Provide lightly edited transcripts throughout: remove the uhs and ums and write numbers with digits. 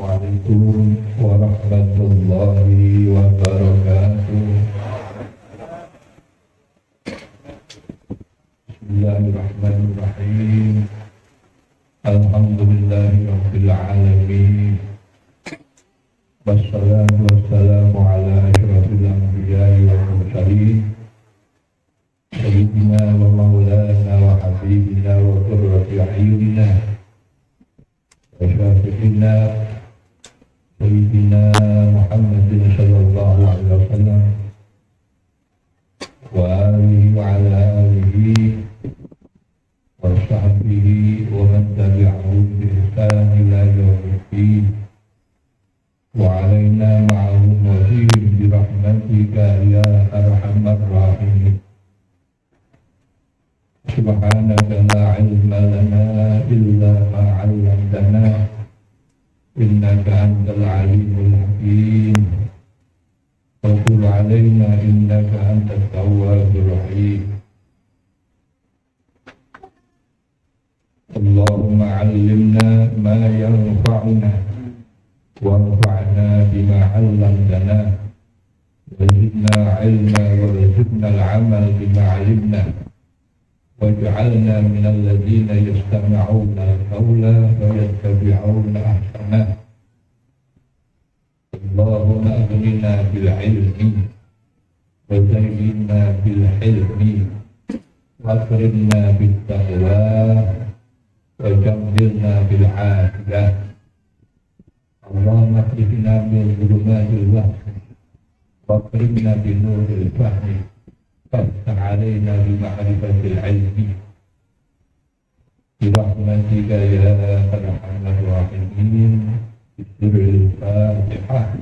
Assalamualaikum warahmatullahi wabarakatuh. Bismillahirrahmanirrahim. Alhamdulillahirabbil alamin. Wassalatu wassalamu ala asyrafil anbiya'i wal mursalin. Sayyidina wa maulana wa habibina wa qurrati a'yunina wa syafi'ina Sayyidina Muhammadin sallallahu alaihi wasallam wa alihi wa ala alihi wa sahbihi wa man tabi'ahum bi ihsan ila yaumiddin wa alaina ma'ahum wa fihim bi rahmatika ya arhamar rahimin. Subhanaka la ilma lana illa ma 'allamtana innaka antal alimul hakim. Wa qul 'alaina innaka antat tawwabur rahim. Allahumma 'allimna ma yanfa'una wanfa'na bima 'allamtana wa zidna 'ilma warzuqna al-'amal bima 'alimna waj'alna minal ladzina yastami'una al-qawla fayattabi'una ahsana. Allahumma aghnina bil ilmi wa zayyinna bil hilmi wa akrimna bit taqwa wa jammilna bil 'afiyah. Allahumma akrimna min dhulumatil wahmi wa akrimna bin nuril fahmi faftah 'alaina bi ma'rifatil 'ilmi bi rahmatika ya arhamar rahimin. Bismillahirrahmanirrahim. Fatihah.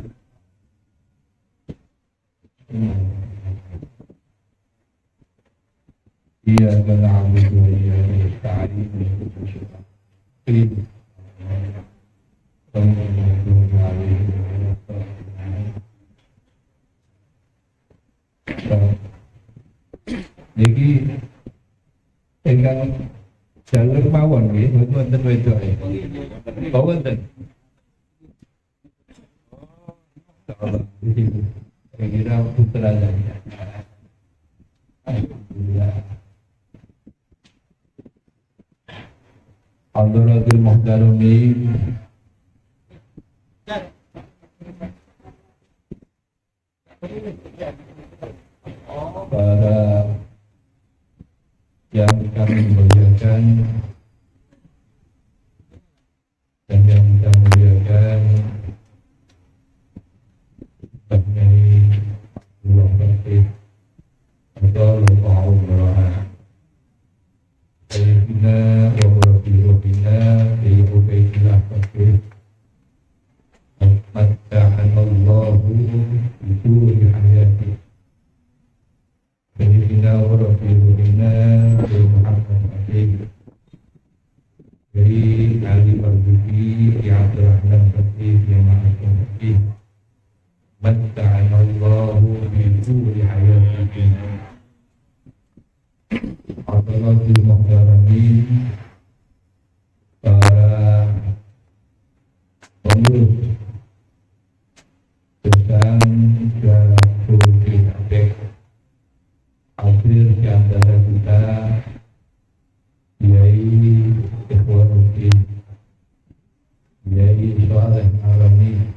Iyyaka na'budu wa iyyaka nasta'in ihdinas siratal niki ingkang jalur mawon nggih wonten wedoke. Oh wonten. Saya kira putra saja. Alhamdulillah. Hadaratul muhtaramin. Para yang kami muliakan dan yang kita muliakan, Bagi Allah Fatih atau Allah Umrah Sayyidina wa Rabbina Fi Ubaidillah Fatih Matta'anallahu Itu Hayati Sayyidina wa Rabbina Fi Muhammad Fatih Dari Ali Marzuki Fi Abdurrahman Fatih Fi Ma'asyum Fatih Matta'anallahu bi-tuli hayatikum. Hadaratul muhtaramin, para pengurus besar dan pemimpin APEC, hadir di antara kita Kiai Ikhwanuddin, Kiai Saleh Alami,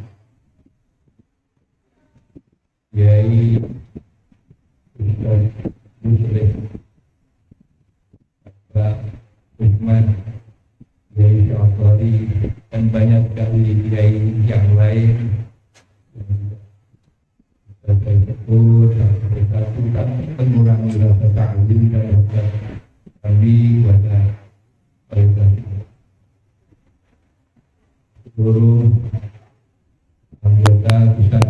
Kiai Ustaz Muslim, Pak Usman, Kiai Syafari, dan banyak sekali kiai yang lain. Saya sebut satu mengurangi rasa ta'zim dan rasa kami pada seluruh anggota besar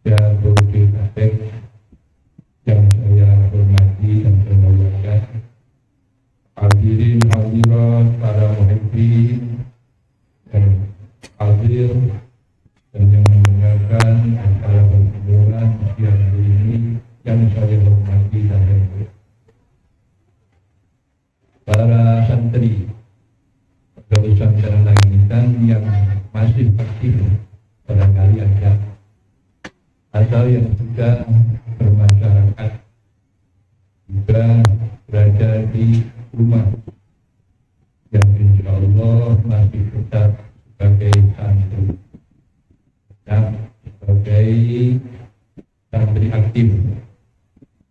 dan pemimpin APEC yang saya hormati dan bermuliakan, hadirin hadirat para muhibbin dan hadir dan yang mendengarkan acara pertemuan siang hari ini yang saya hormati dan bermuliakan, para santri pesantren Langitan yang masih aktif, barangkali ada, atau yang sudah bermasyarakat juga berada di rumah yang insya Allah masih tetap sebagai santri, tetap sebagai santri aktif,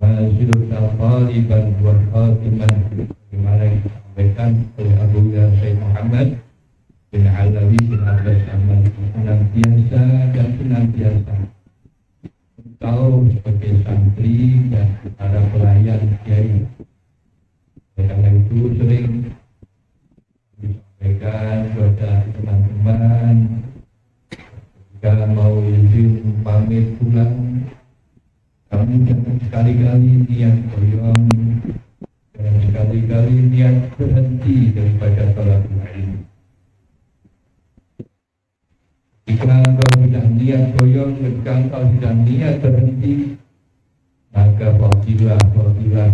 masih al-Qaliban wa Khatiman, bagaimana yang disampaikan oleh Abu Sayyid Muhammad bin Alawi bin Abbas Ahmad, senantiasa dan senantiasa engkau sebagai santri dan para pelayan kiai. Karena itu sering disampaikan kepada teman-teman jika mau izin pamit pulang, kamu jangan sekali-kali niat koyong, jangan sekali-kali niat berhenti daripada thalabul ilmi. Jika engkau sudah niat koyong, jika engkau sudah niat berhenti, maka fadilah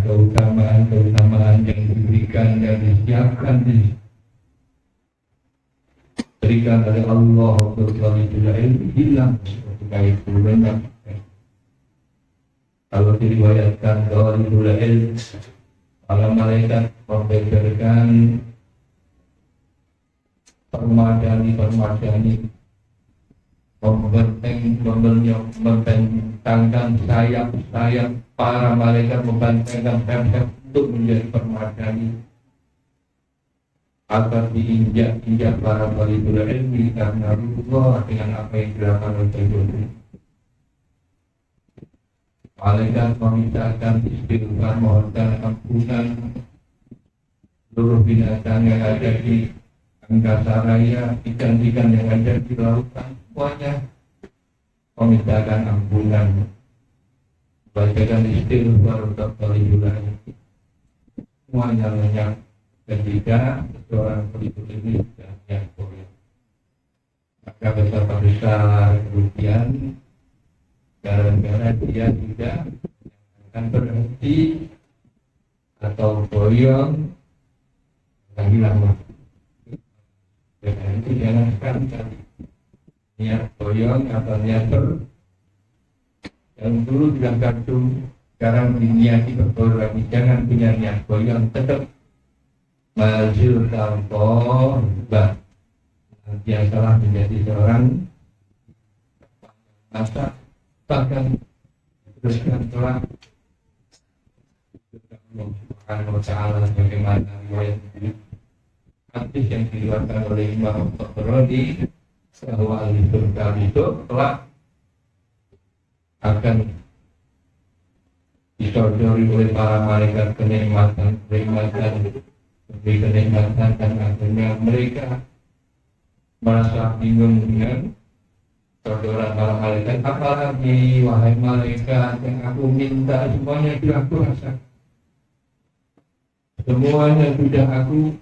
keutamaan yang diberikan, yang disiapkan, diberikan oleh Allah untuk thalabul ilmi hilang ketika itu lenyap. Kalau diriwayatkan thalabul ilmi, para malaikat membeberkan permadani membentangkan sayap para malaikat, membentangkan sayap untuk menjadi permadani agar diinjak-injak para thalabul ilmi karena Allah dengan apa yang dilakukan oleh Tuhan. Malaikat memintakan istighfar, mohonkan ampunan seluruh binatang yang ada di angkasa raya, ikan-ikan yang ada di lautan, semuanya memintakan ampunan, bacakan istighfar untuk thalabul ilmi, semuanya lenyap ketika seorang thalabul ilmi sudah niat koyong. Maka besar kerugian gara-gara dia tidak akan berhenti atau koyong lagi lama. Dengan itu jangan sekali-kali niat koyong atau niat yang dulu bilang kacung, sekarang diniati berkoyong lagi. Jangan punya niat koyong, tetap maju tanpa bah. Dia salah menjadi seorang masa, bahkan teruskan telah Allah Ta'ala bagaimana riwayat hadis yang diriwayatkan oleh Imam Tabrani bahwa ahli surga itu telah akan disodori oleh para malaikat kenikmatan demi kenikmatan, dan akhirnya mereka merasa bingung dengan sodoran para malaikat. Apalagi wahai malaikat yang aku minta semuanya sudah aku rasa, semuanya sudah aku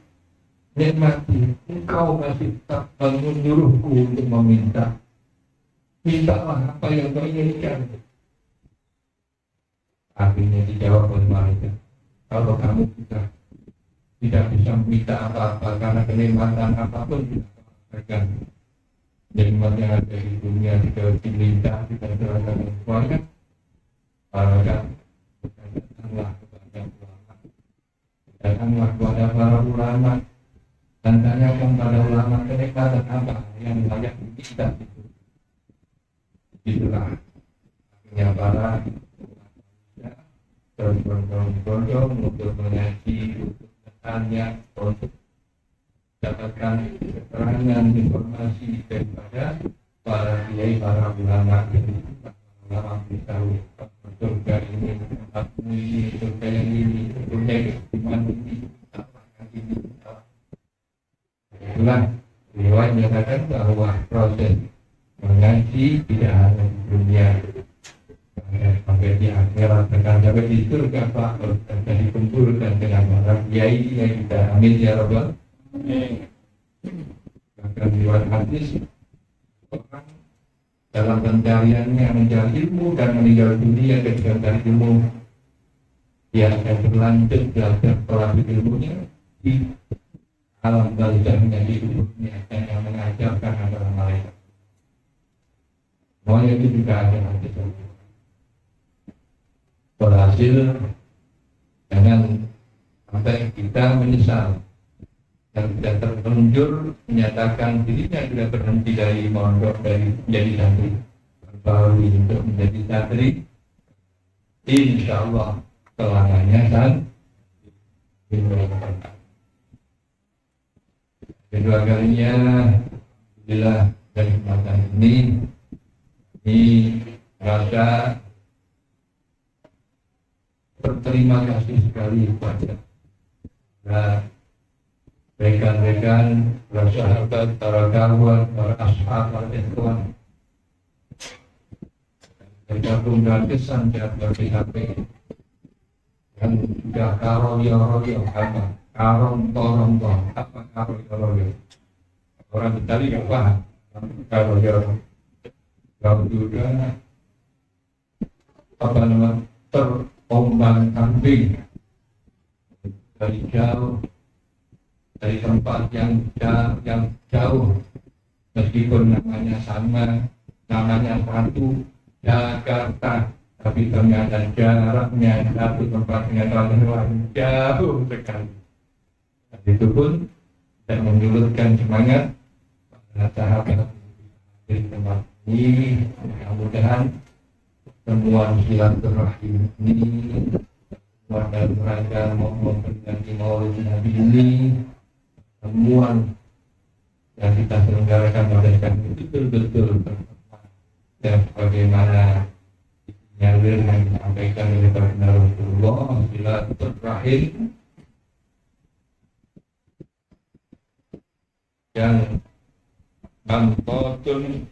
nikmati, engkau masih tak menyuruhku untuk meminta. Mintalah apa yang kau inginkan. Akhirnya dijawab oleh malaikat, kalau kamu tidak bisa minta apa-apa karena kenikmatan apapun tidak akan nikmat yang ada di dunia tidak diminta, tidak serahkan semuanya. Malaikat datanglah kepada para ulama dan tanyakan pada ulama kenikmatan apa yang layak diminta. Itulah akhirnya para berbondong-bondong untuk mengaji, untuk bertanya, untuk dapatkan keterangan informasi daripada para kiai, para ulama beritahu surga ini, tempatmu ini, surga yang ini, surga iman ini, apa yang ini. Itulah riwayat menyatakan bahwa proses mengaji tidak hanya di dunia, sampai di akhirat, akan sampai di surga Pak, dan dikumpulkan dengan para kiai yang kita amin ya rabbal. Bahkan riwayat hadis, orang dalam pencariannya mencari ilmu dan meninggal dunia ketika mencari ilmu, dia akan berlanjut belajar thalabul ilmunya di alam barzah menjadi hidupnya dan yang mengajarkan adalah malaikat. Semuanya itu juga ada nanti. Berhasil jangan sampai kita menyesal dan tidak terlanjur menyatakan dirinya sudah berhenti dari mondok, dari menjadi santri, baru untuk menjadi santri. Insya Allah selamanya dan kedua kalinya alhamdulillah dari kesempatan ini rasa berterima kasih sekali kepada rekan-rekan, para sahabat, para kawan, para ashab, para ikhwan bergabung dalam kesan jadwal PHP yang sudah karoyo apa karoyo orang Betawi nggak paham karoyo kalau juga apa namanya terombang ambing dari jauh, dari tempat yang jauh, meskipun namanya sama, namanya satu Jakarta, tapi ternyata jaraknya satu tempat dengan lain jauh sekali. Itu pun dan menyulutkan semangat para sahabat di tempat ini. Mudah-mudahan temuan silaturahim ini, temuan dalam rangka memperingati Maulid Nabi ini, temuan yang kita selenggarakan pada kami itu betul-betul dan bagaimana nyalir yang disampaikan oleh Baginda Rasulullah silaturahim yang mamtotun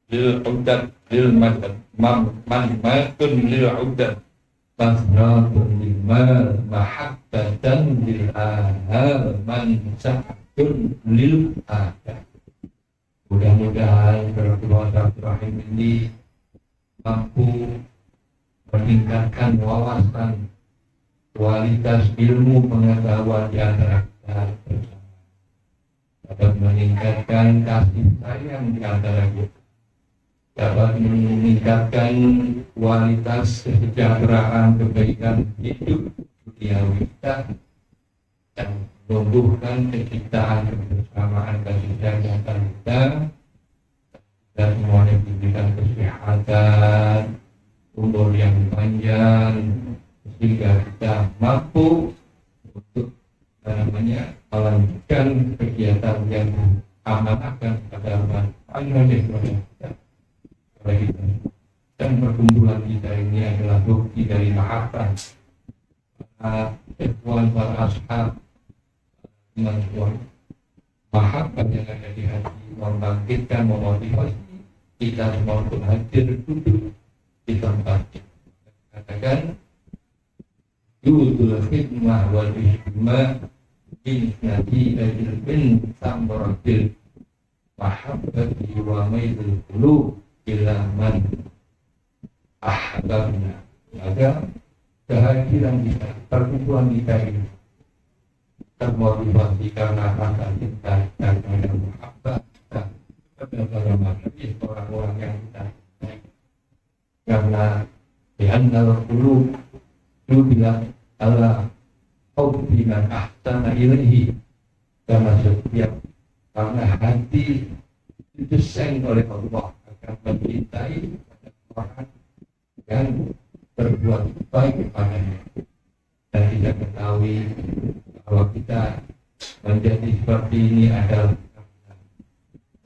lil udat lil madad mammatun lil udat tasratun lil mal mahabbatan lil ahal mansatun lil adab. Mudah-mudahan berkeluarga rahim ini mampu meningkatkan wawasan, kualitas ilmu pengetahuan di antara kita bersama, dapat meningkatkan kasih sayang di antara kita, dapat meningkatkan kualitas kesejahteraan kebaikan hidup duniawi kita dan menumbuhkan kecintaan kebersamaan kasih sayang kita dan semuanya diberikan kesehatan, umur yang panjang sehingga kita mampu untuk melanjutkan kegiatan yang amanahkan kepada manusia kita. Dan perkumpulan kita ini adalah bukti dari mahabbah ikhwan para ashab mahabbah yang ada di hati, membangkitkan, memotivasi kita semua untuk hadir duduk di tempat katakan yudul khidmah wal ihtimam bisnati ajil bin samratil mahabbati wa maidul qulub ila man ahbabna. Maka kehadiran kita, perkumpulan kita ini termotivasi karena rasa cinta dan karena mahabbah kepada para manusia, orang-orang yang kita cintai. Karena diantara qulub bilang Allah hubbi man ahsana ilaihi, karena setiap karena hati didesain oleh Allah akan mencintai orang yang berbuat baik kepadanya. Dan kita ketahui bahwa kita menjadi seperti ini adalah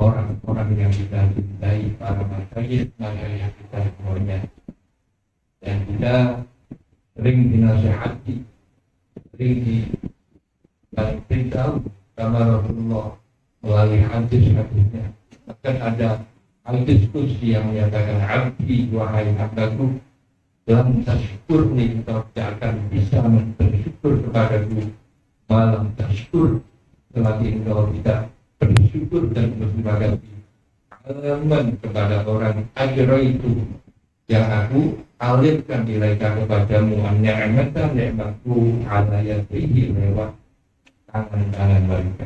orang-orang yang kita cintai, para masyayikh kita semuanya. Dan kita sering dinasihati, sering diberitahu sama Rasulullah melalui hadis-hadisnya. Bahkan ada hadis kursi yang menyatakan abdi wahai hambaku lam tashkurni, engkau tidak akan bisa bersyukur kepadaku malam tashkur selagi engkau tidak bersyukur dan berterima kasih alaman kepada orang ajra itu yang aku alirkan nilai kepadamu ni'matan ni'matku ala yadihi lewat tangan-tangan mereka.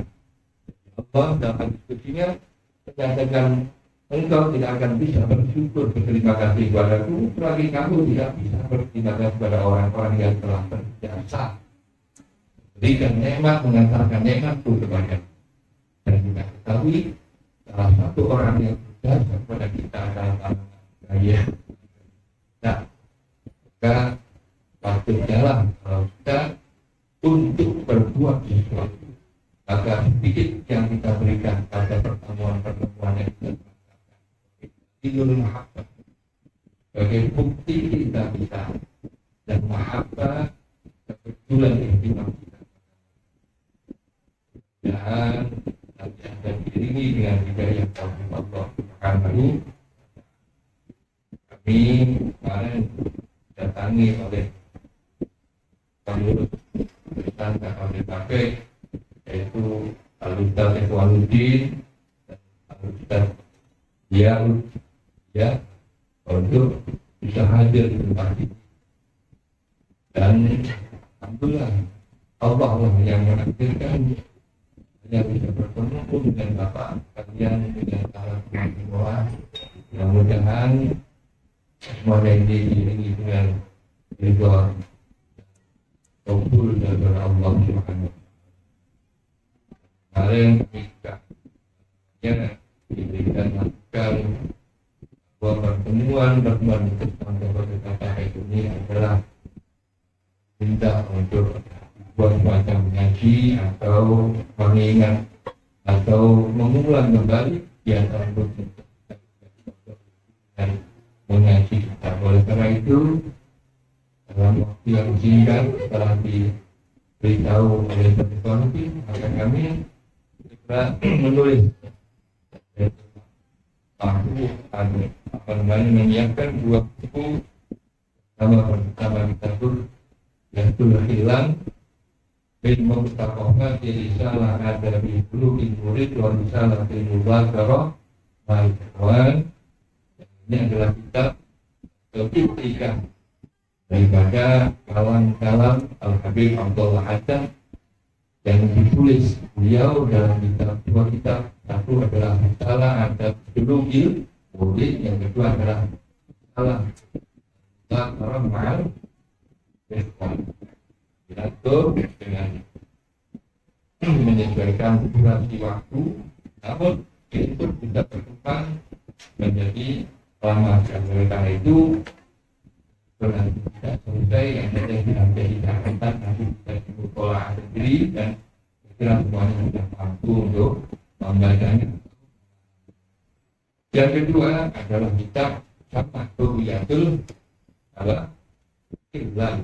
Allah dalam diskusinya menyatakan engkau tidak akan bisa bersyukur berterima kasih kepadaku selagi kamu tidak bisa berterima kasih kepada orang-orang yang telah berjasa berikan nikmat, mengantarkan nikmatku kepada. Dan kita ketahui salah satu orang yang berjasa kepada kita adalah saya. Nah, maka patutnya lah kalau kita untuk berbuat sesuatu, maka sedikit yang kita berikan pada pertemuan-pertemuan yang kita lakukan Idul Mahabbah sebagai bukti kita dan mahabbah kebetulan yang kita dan diiringi dengan hidayah Allah Subhanahu. Kami kemarin datangi oleh pengurus Kristen KKBKP yaitu Al-Ustaz Ikhwanuddin dan Al-Ustaz Yaud ya untuk bisa hadir di tempat ini. Dan alhamdulillah Allah yang menakdirkan hanya bisa bertemu dengan Bapak kalian dengan cara semua. Mudah-mudahan semuanya ini diiringi dengan ridho kabul dari Allah Subhanahu. Kemarin kita diberikan lakukan bahwa pertemuan tentang kata ini adalah minta untuk buat semacam ngaji atau mengingat atau mengulang kembali di antara dan mengaji kita. Oleh karena itu dalam waktu yang singkat setelah diberitahu oleh Komite, maka kami segera menulis menyiapkan dua buku. Pertama kita tuh yang sudah hilang bin Mustafa di risalah ada di Bulughil Murid wa risalah di Mubasyarah Al-Ikhwan. Ini adalah kitab ketiga daripada kalam Al-Habib Abdullah Haddad yang ditulis beliau dalam dua kitab. Satu adalah risalah ada Bulughil Murid, yang kedua adalah risalah Mubasyarah Al-Ikhwan. Diatur dengan menyesuaikan durasi waktu, namun itu tidak berkembang menjadi lama. Oleh karena itu berarti tidak selesai yang ada diambil di catatan, nanti kita pola sendiri dan kira semuanya sudah mampu untuk membacanya. Yang kedua adalah kitab Sama Tuhiyatul adalah Ikhlas.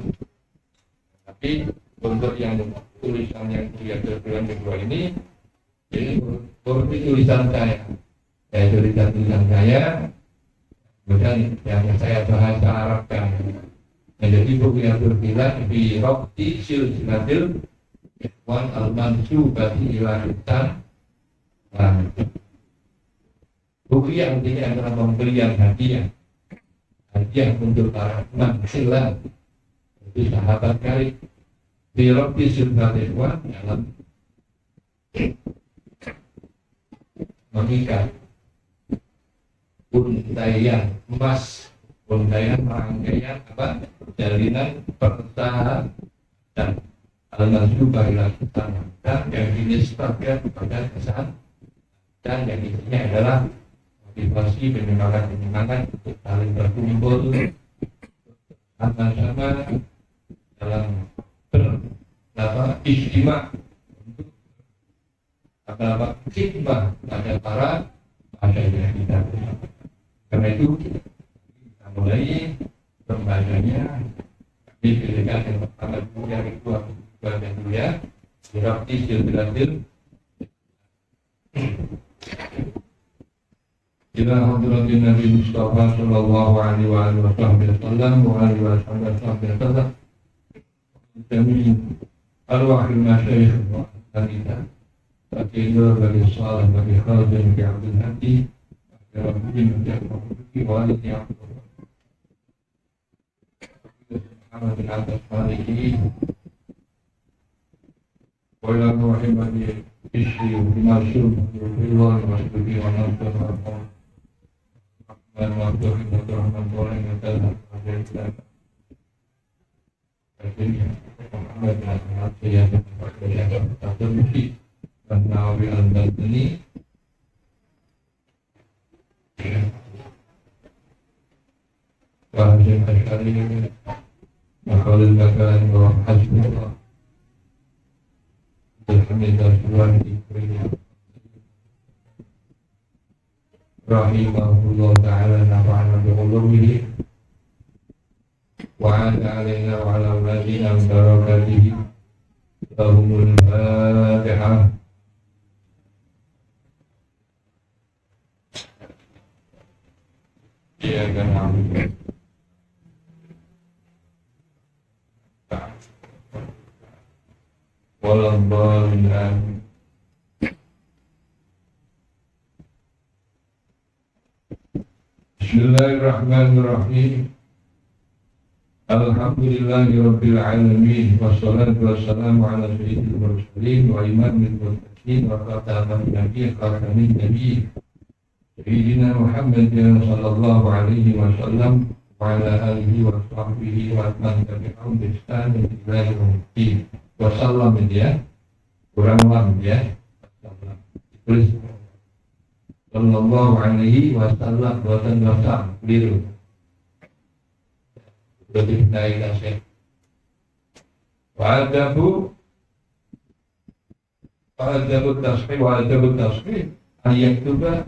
Tapi untuk yang tulisan yang bulan kedua ini seperti tulisan saya, tulisan saya, kemudian yang saya bahasa Arabkan menjadi buku yang berbilang di Rokti Silsilatil Ikhwan Al-Mansubati ila Insan. Buku yang ini adalah pemberian hadiah untuk para mansilan, itu sahabat karib di Rokti Silsilatil Ikhwan dalam mengikat untaian emas, untaian rangkaian jalinan pertahanan dan al-mansubah ila tanah, dan yang dinisbahkan kepada kesan, dan yang isinya adalah motivasi penyemangat untuk saling berkumpul sama-sama dalam istimewa untuk khidmah pada para pasien kita. Karena itu kita mulai pembacanya di delegasi yang pertama yang kedua dan kedua Dirabti Silsilatil ila hadratin Nabi Mustafa sallallahu alaihi wasallam wa alihi wasallam demi arwahil masyayikh dan kita Akhirnya bagi salah bagi khazin di Abdul Hadi dalam ini menjadi wali yang Muhammad bin Atas Maliki وإلى محبة إشي ومناسب وفيوان وسبكي ونصر الرحمن ومفتوح الرحمن ورحمة الله وبركاته Muhammad Muhammad yang terbenci dan Nabi Al-Badani Wahajim Asyari Makhlul Bakaran wa Hasbullah Alhamdulillah Tuhan Ibrahim Rahimahullah Ta'ala Nafa'ana bi'ulumihi وعاد علينا وعلى أولادنا ببركاته لهم الفاتحة إياك نعبد ولا الضالين بسم الله الرحمن الرحيم Alhamdulillahirabbil alamin wassalatu wassalamu ala sayyidil mursalin wa imamil muttaqin wa khatamin nabiyyin khatamin nabiyyin sayyidina Muhammadin sallallahu alaihi wasallam wa ala alihi wa sahbihi wa man tabi'ahum bi ihsan ila yaumil wa sallam ya kurang lam ya tulis sallallahu alaihi wasallam wa sallam keliru lebih naik nasib. Wa'adabu tasbih ayat juga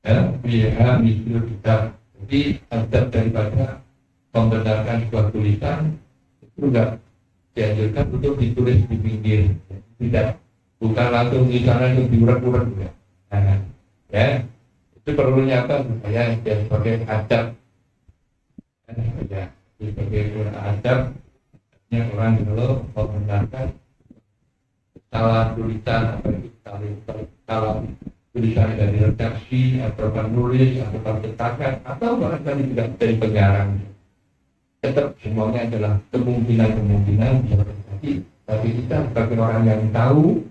ya biha misal kita. Jadi adab daripada membenarkan sebuah tulisan itu enggak dianjurkan untuk ditulis di pinggir. Tidak, bukan langsung tulisannya itu diurat-urat juga. Nah, ya itu perlu nyata supaya sebagai adab. Ya, sebagai adab orang kalau membenarkan salah tulisan atau salah tulisan dari redaksi atau penulis atau pencetakan atau bahkan tidak dari pengarang, tetap semuanya adalah kemungkinan bisa terjadi. Tapi kita sebagai orang yang tahu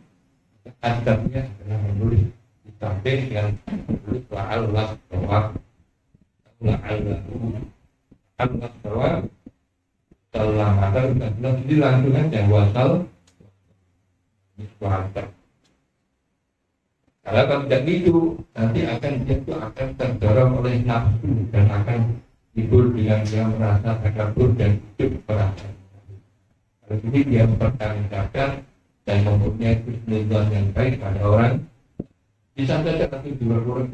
adabnya adalah menulis di samping dengan menulis la'allah Allah bahwa setelah makan jadi langsung aja wasal wasal. Karena kalau tidak gitu nanti dia terdorong oleh nafsu dan akan timbul dengan dia merasa takabur dan hidup perasaan. Kalau ini dia mempertanggungjawabkan dan mempunyai husnuzon yang baik pada orang bisa saja nanti kurang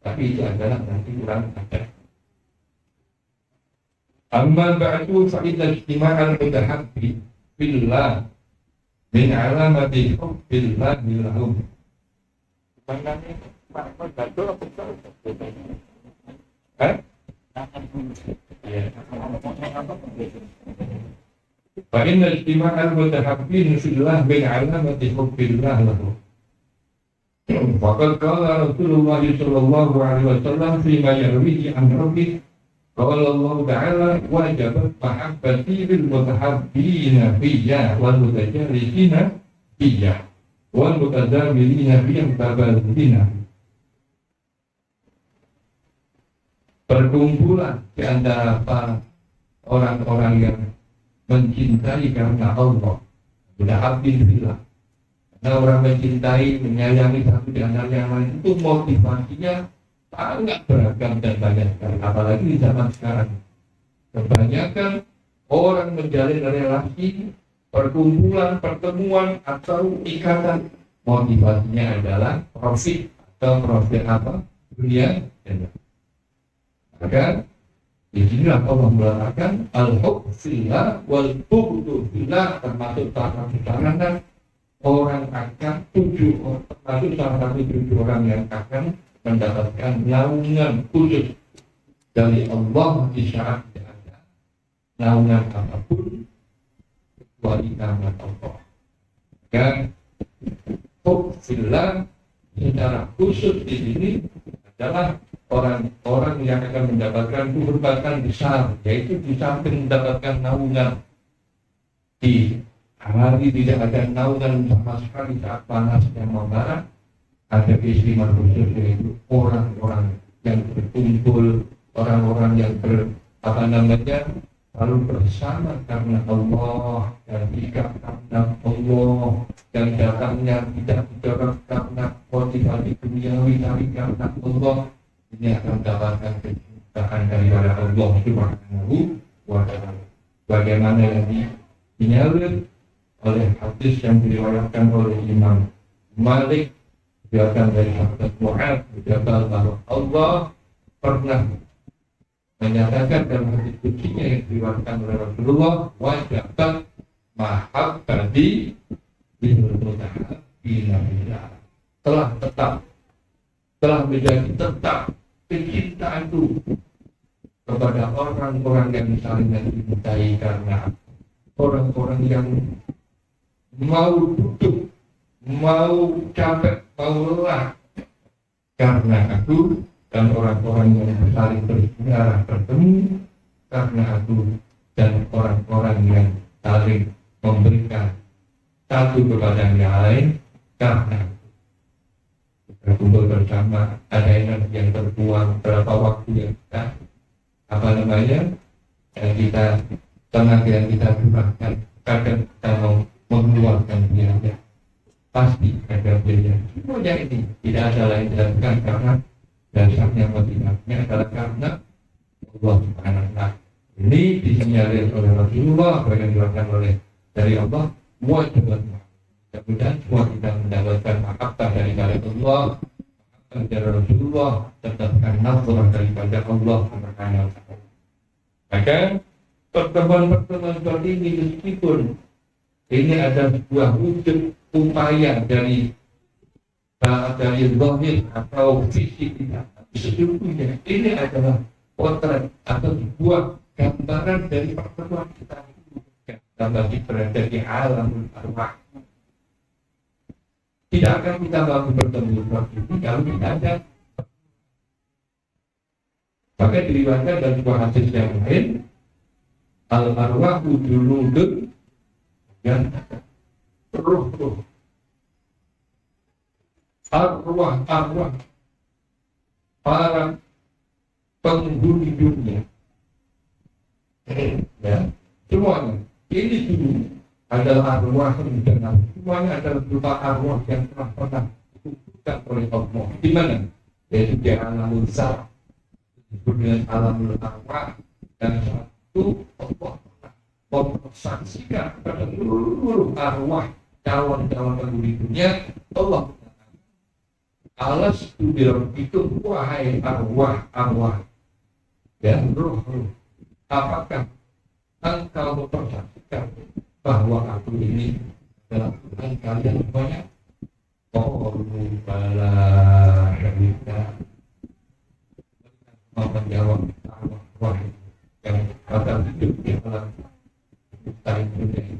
tapi itu adalah nanti kurang ada. Amma ba'du fa'idha ijtima'al mutahabbi billah min alamati hubbillah lahum. Fa'idha ijtima'al mutahabbi billah min alamati hubbillah lahum. Faqad qala Rasulullah sallallahu alaihi wasallam fima yarwihi an rabbih qala Allah ta'ala wajabat mahabbati bil mutahabbina fiyya wal mutajalisina fiyya wal mutadzamilina fiyya tabadzina. Perkumpulan di antara para orang-orang yang mencintai karena Allah, mutahabbin fillah. Karena orang mencintai, menyayangi satu di antara yang lain itu motivasinya sangat beragam dan banyak sekali, apalagi di zaman sekarang. Kebanyakan orang menjalin relasi, perkumpulan, pertemuan atau ikatan motivasinya adalah profit atau profit apa? Dunia. Maka disinilah Allah mengatakan al-hub fillah wal bughdu fillah, termasuk salah satu sarana orang akan termasuk salah satu tujuh orang yang akan mendapatkan naungan khusus dari Allah di saat tidak ada naungan apapun kecuali nama Allah. Dan hubbillah secara khusus di sini adalah orang-orang yang akan mendapatkan kehormatan besar, yaitu di samping mendapatkan naungan di Hari tidak ada naungan sama sekali saat panas yang membara. Ada keistimewaan khusus, yaitu orang-orang yang berkumpul, orang-orang yang lalu bersama karena Allah, dan tidak karena Allah, dan datangnya tidak didorong karena motivasi duniawi, tapi karena Allah. Ini akan mendapatkan kecintaan dari Allah Subhanahu wa Ta'ala. Bagaimana yang dinyalir oleh hadis yang diriwayatkan oleh Imam Malik, diriwayatkan dari sahabat Mu'adz bahwa Allah pernah menyatakan dalam hadis kutsinya yang diriwayatkan oleh Rasulullah, wajabat mahabbati telah menjadi tetap kecintaanku kepada orang-orang yang saling mencintai, karena orang-orang yang mau duduk, mau capek, mau lelah karena aku, dan orang-orang yang saling bersiarah bertemu karena aku, dan orang-orang yang saling memberikan satu kepada yang lain karena berkumpul bersama. Ada energi yang terbuang, berapa waktu yang kita tenaga yang kita gunakan, kadang kita mau mengeluarkan biaya, pasti ada biaya. Semuanya ini tidak ada lain dan karena dasarnya motivasinya adalah karena Allah Subhanahu wa Ta'ala. Ini disinyalir oleh Rasulullah, bahkan diriwayatkan oleh dari Allah, wajibat. Mudah-mudahan semua kita mendapatkan mahabbah daripada Allah, mahabbah dari Rasulullah, tetapkan nasrah daripada Allah Subhanahu wa Ta'ala. Maka pertemuan-pertemuan seperti ini, meskipun ini ada sebuah wujud upaya dari zahir atau fisik kita, sesungguhnya ini adalah potret atau sebuah gambaran dari pertemuan kita. Kita masih berada di alam arwah. Tidak akan kita mau bertemu seperti ini kalau tidak ada. Maka diriwayatkan dalam sebuah hadis yang lain, al-arwahu juludun, dan ruh-ruh, arwah para penghuni dunia, ya, semuanya ini dulu adalah arwah yang semuanya adalah berupa arwah yang telah pernah dikumpulkan oleh Allah. Di mana? Yaitu di alamul zar, disebut dengan alamul arwah, dan satu Allah mempersaksikan kepada seluruh arwah calon-calon penghuni dunia. Allah alas itu, wahai arwah dan ruh, apakah engkau mempersaksikan bahwa aku ini adalah Tuhan kalian semuanya? Bala kita mau menjawab arwah yang pada hidup di alam kita ini.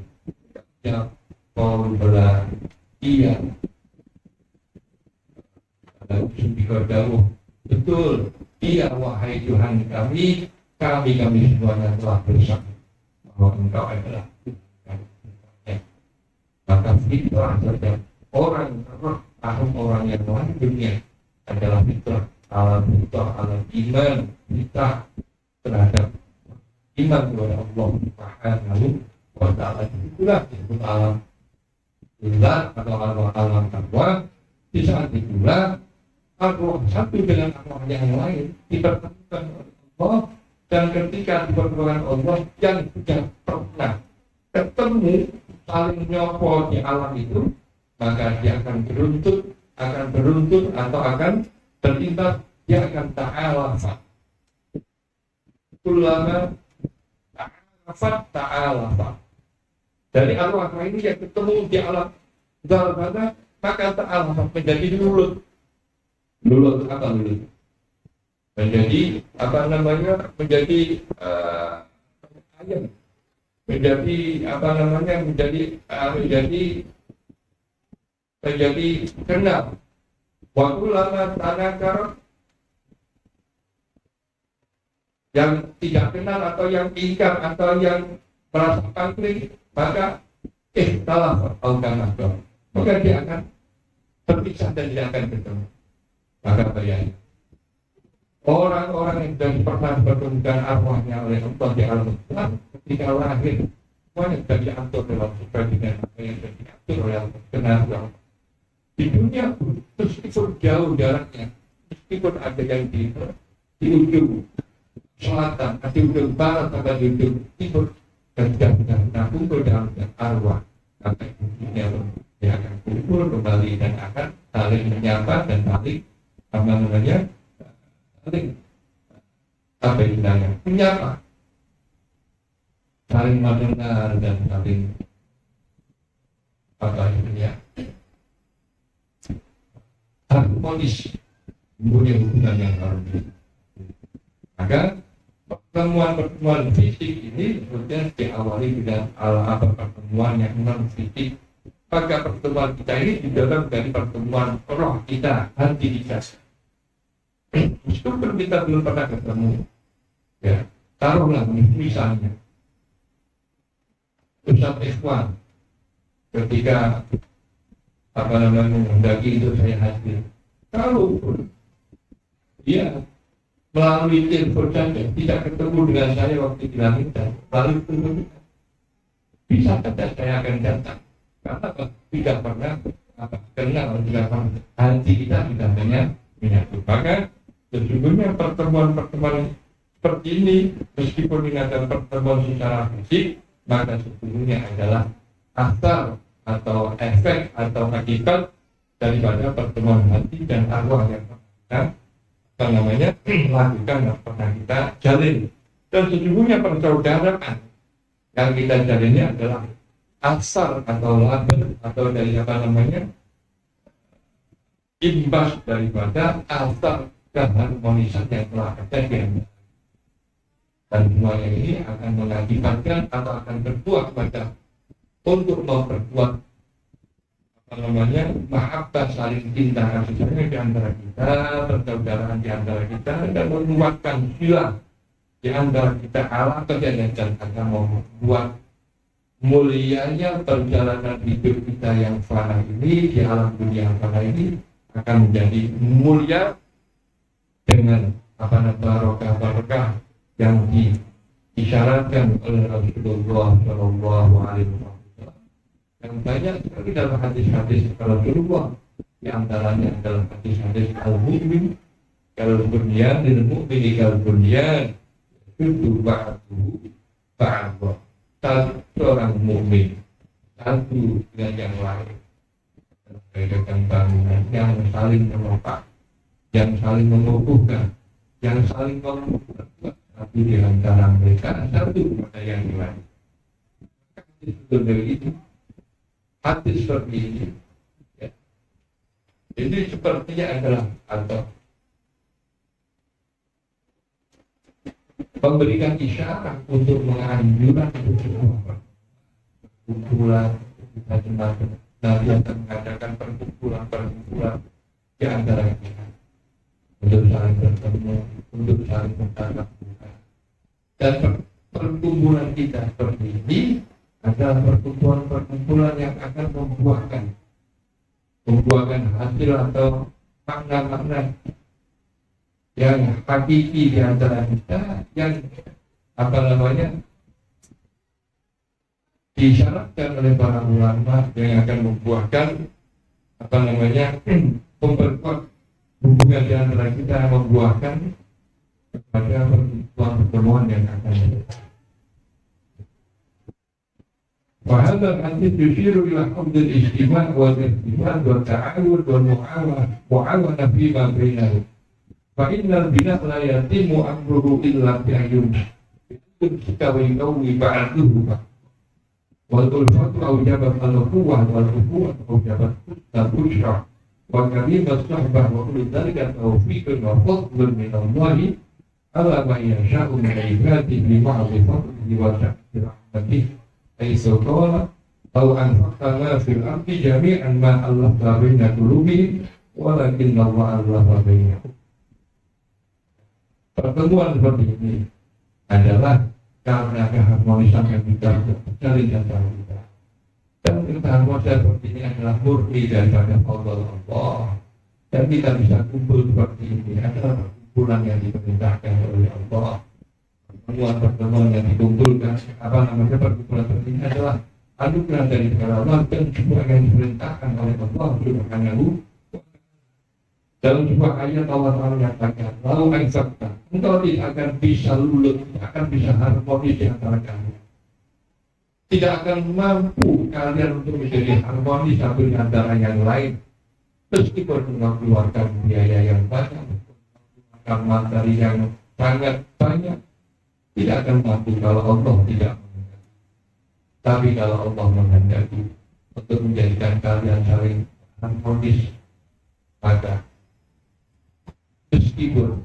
Ya, bala iya. Betul, iya wahai Tuhan kami semuanya telah bersaksi bahwa Engkau adalah Tuhan. Maka fitrah saja orang yang lain dunia adalah fitrah alam iman, fitrah terhadap iman kepada Allah Subhanahu wa Ta'ala. Itulah disebut alam zat atau alam taqwa. Di saat itulah arwah satu dengan arwah yang lain dipertemukan oleh Allah, dan ketika dipertemukan Allah yang sudah pernah ketemu saling nyopot di alam itu, maka dia akan beruntut atau akan bertindak, dia akan ta'alafat. Ulama ta'alafat dari arwah lain yang ketemu di alam zalmana, maka ta'alafat menjadi lulut apa lulut? Menjadi menjadi ayam, menjadi kenal. Waktu lama tanakar yang tidak kenal atau yang ingkar atau yang merasa pangling, maka salah al-kanabah, maka dia akan terpisah dan dia akan ketemu. Maka bayangkan orang-orang yang sudah pernah bertemu arwahnya oleh Allah di alam Islam ketika lahir, semuanya sudah diatur dalam sebagainya apa yang sudah diatur oleh Allah. Kenapa? Di dunia meskipun jauh jaraknya, meskipun ada yang di ujung selatan, di ujung barat, atau di ujung timur, dan sudah kumpul dalam arwah, sampai dunia dia akan kumpul kembali dan akan saling menyapa dan saling saling menyapa, saling mendengar dan saling harmonis, mempunyai hubungan yang harmonis. Maka pertemuan fisik ini sebetulnya diawali dengan pertemuan yang non fisik. Maka pertemuan kita ini didorong dari pertemuan roh kita, hati kita. Meskipun kita belum pernah ketemu, ya, taruhlah misalnya Ustaz Ikhwan ketika menghendaki itu saya hadir, kalau dia melalui telepon saja tidak ketemu dengan saya waktu dilahirkan, lalu telepon bisa saja saya akan datang, karena tidak pernah kenal, tidak pernah hati kita tidak menyatu. Maka sesungguhnya pertemuan seperti ini, meskipun ini adalah pertemuan secara fisik, maka sesungguhnya adalah asal atau efek atau akibat daripada pertemuan hati dan arwah yang kita lakukan yang pernah kita jalin. Dan sesungguhnya persaudaraan yang kita jalin ini adalah asal atau label atau dari imbas daripada asal keharmonisan yang telah terjadi. Dan semuanya ini akan mengakibatkan atau akan berbuah pada untuk memperkuat mahabbah, saling cinta kasih sayang di antara kita, persaudaraan di antara kita, dan menguatkan silah di antara kita ala dan akan membuat mulianya perjalanan hidup kita yang fana ini di alam dunia yang fana ini akan menjadi mulia dengan barokah yang diisyaratkan oleh Rasulullah Shallallahu Alaihi Wasallam. Yang banyak sekali dalam hadis-hadis Rasulullah, di antaranya adalah hadis-hadis al-mu'min kal-bunyan lil-mu'mini kal-bunyan yashuddu ba'duhu ba'dah. Seorang mukmin satu dengan yang lain dengan bangunan yang saling menopang, yang saling mengukuhkan, yang saling memperkuat satu di antara mereka satu pada yang lain. Hati seperti ini, ya. Ini sepertinya adalah atau memberikan isyarat untuk menganjurkan perkumpulan kita jemaat Nabi akan mengadakan perkumpulan di antara kita untuk saling bertemu, untuk saling bertatap muka. Dan perkumpulan kita seperti ini adalah perkumpulan yang akan membuahkan hasil atau makna-makna yang hakiki di antara kita, yang disyaratkan oleh para ulama, yang akan membuahkan memperkuat hubungan di antara kita, membuahkan kepada pertemuan yang akan datang. وهذا الحديث يشير إلى حفظ الاجتماع والارتباط والتعاون والمعاونة فيما بينهم. فإن البناء لا يتم أمره إلا بأن يمسك ويقوي بعضه والألفة أوجبت الأخوة والأخوة أوجبت البشرى وكريم الصحبة وكل ذلك توفيق وفضل من الله على من يشاء من عباده ببعض فضله وشأن رحمته. حيث قال لو أنفقت ما في الأرض جميعا ما ألفت بين قلوبهم ولكن الله ألف بينهم. Pertemuan seperti ini adalah karena keharmonisan yang kita jalin antara kita, Dan ketahuan model seperti ini adalah murni daripada Allah. Dan kita bisa kumpul seperti ini adalah kumpulan yang diperintahkan oleh Allah. Pertemuan yang dikumpulkan, perkumpulan seperti ini adalah anugerah dari Allah dan semua yang diperintahkan oleh Allah Subhanahu. Dalam sebuah ayat Allah menyatakan, lalu ansabta, engkau tidak akan bisa luluh, tidak akan bisa harmonis di antara kamu. Tidak akan mampu kalian untuk menjadi harmonis satu di antara yang lain. Meskipun mengeluarkan biaya yang banyak, mengeluarkan materi yang sangat banyak, tidak akan mampu kalau Allah tidak menghendaki. Tapi kalau Allah menghendaki untuk menjadikan kalian saling harmonis, maka meskipun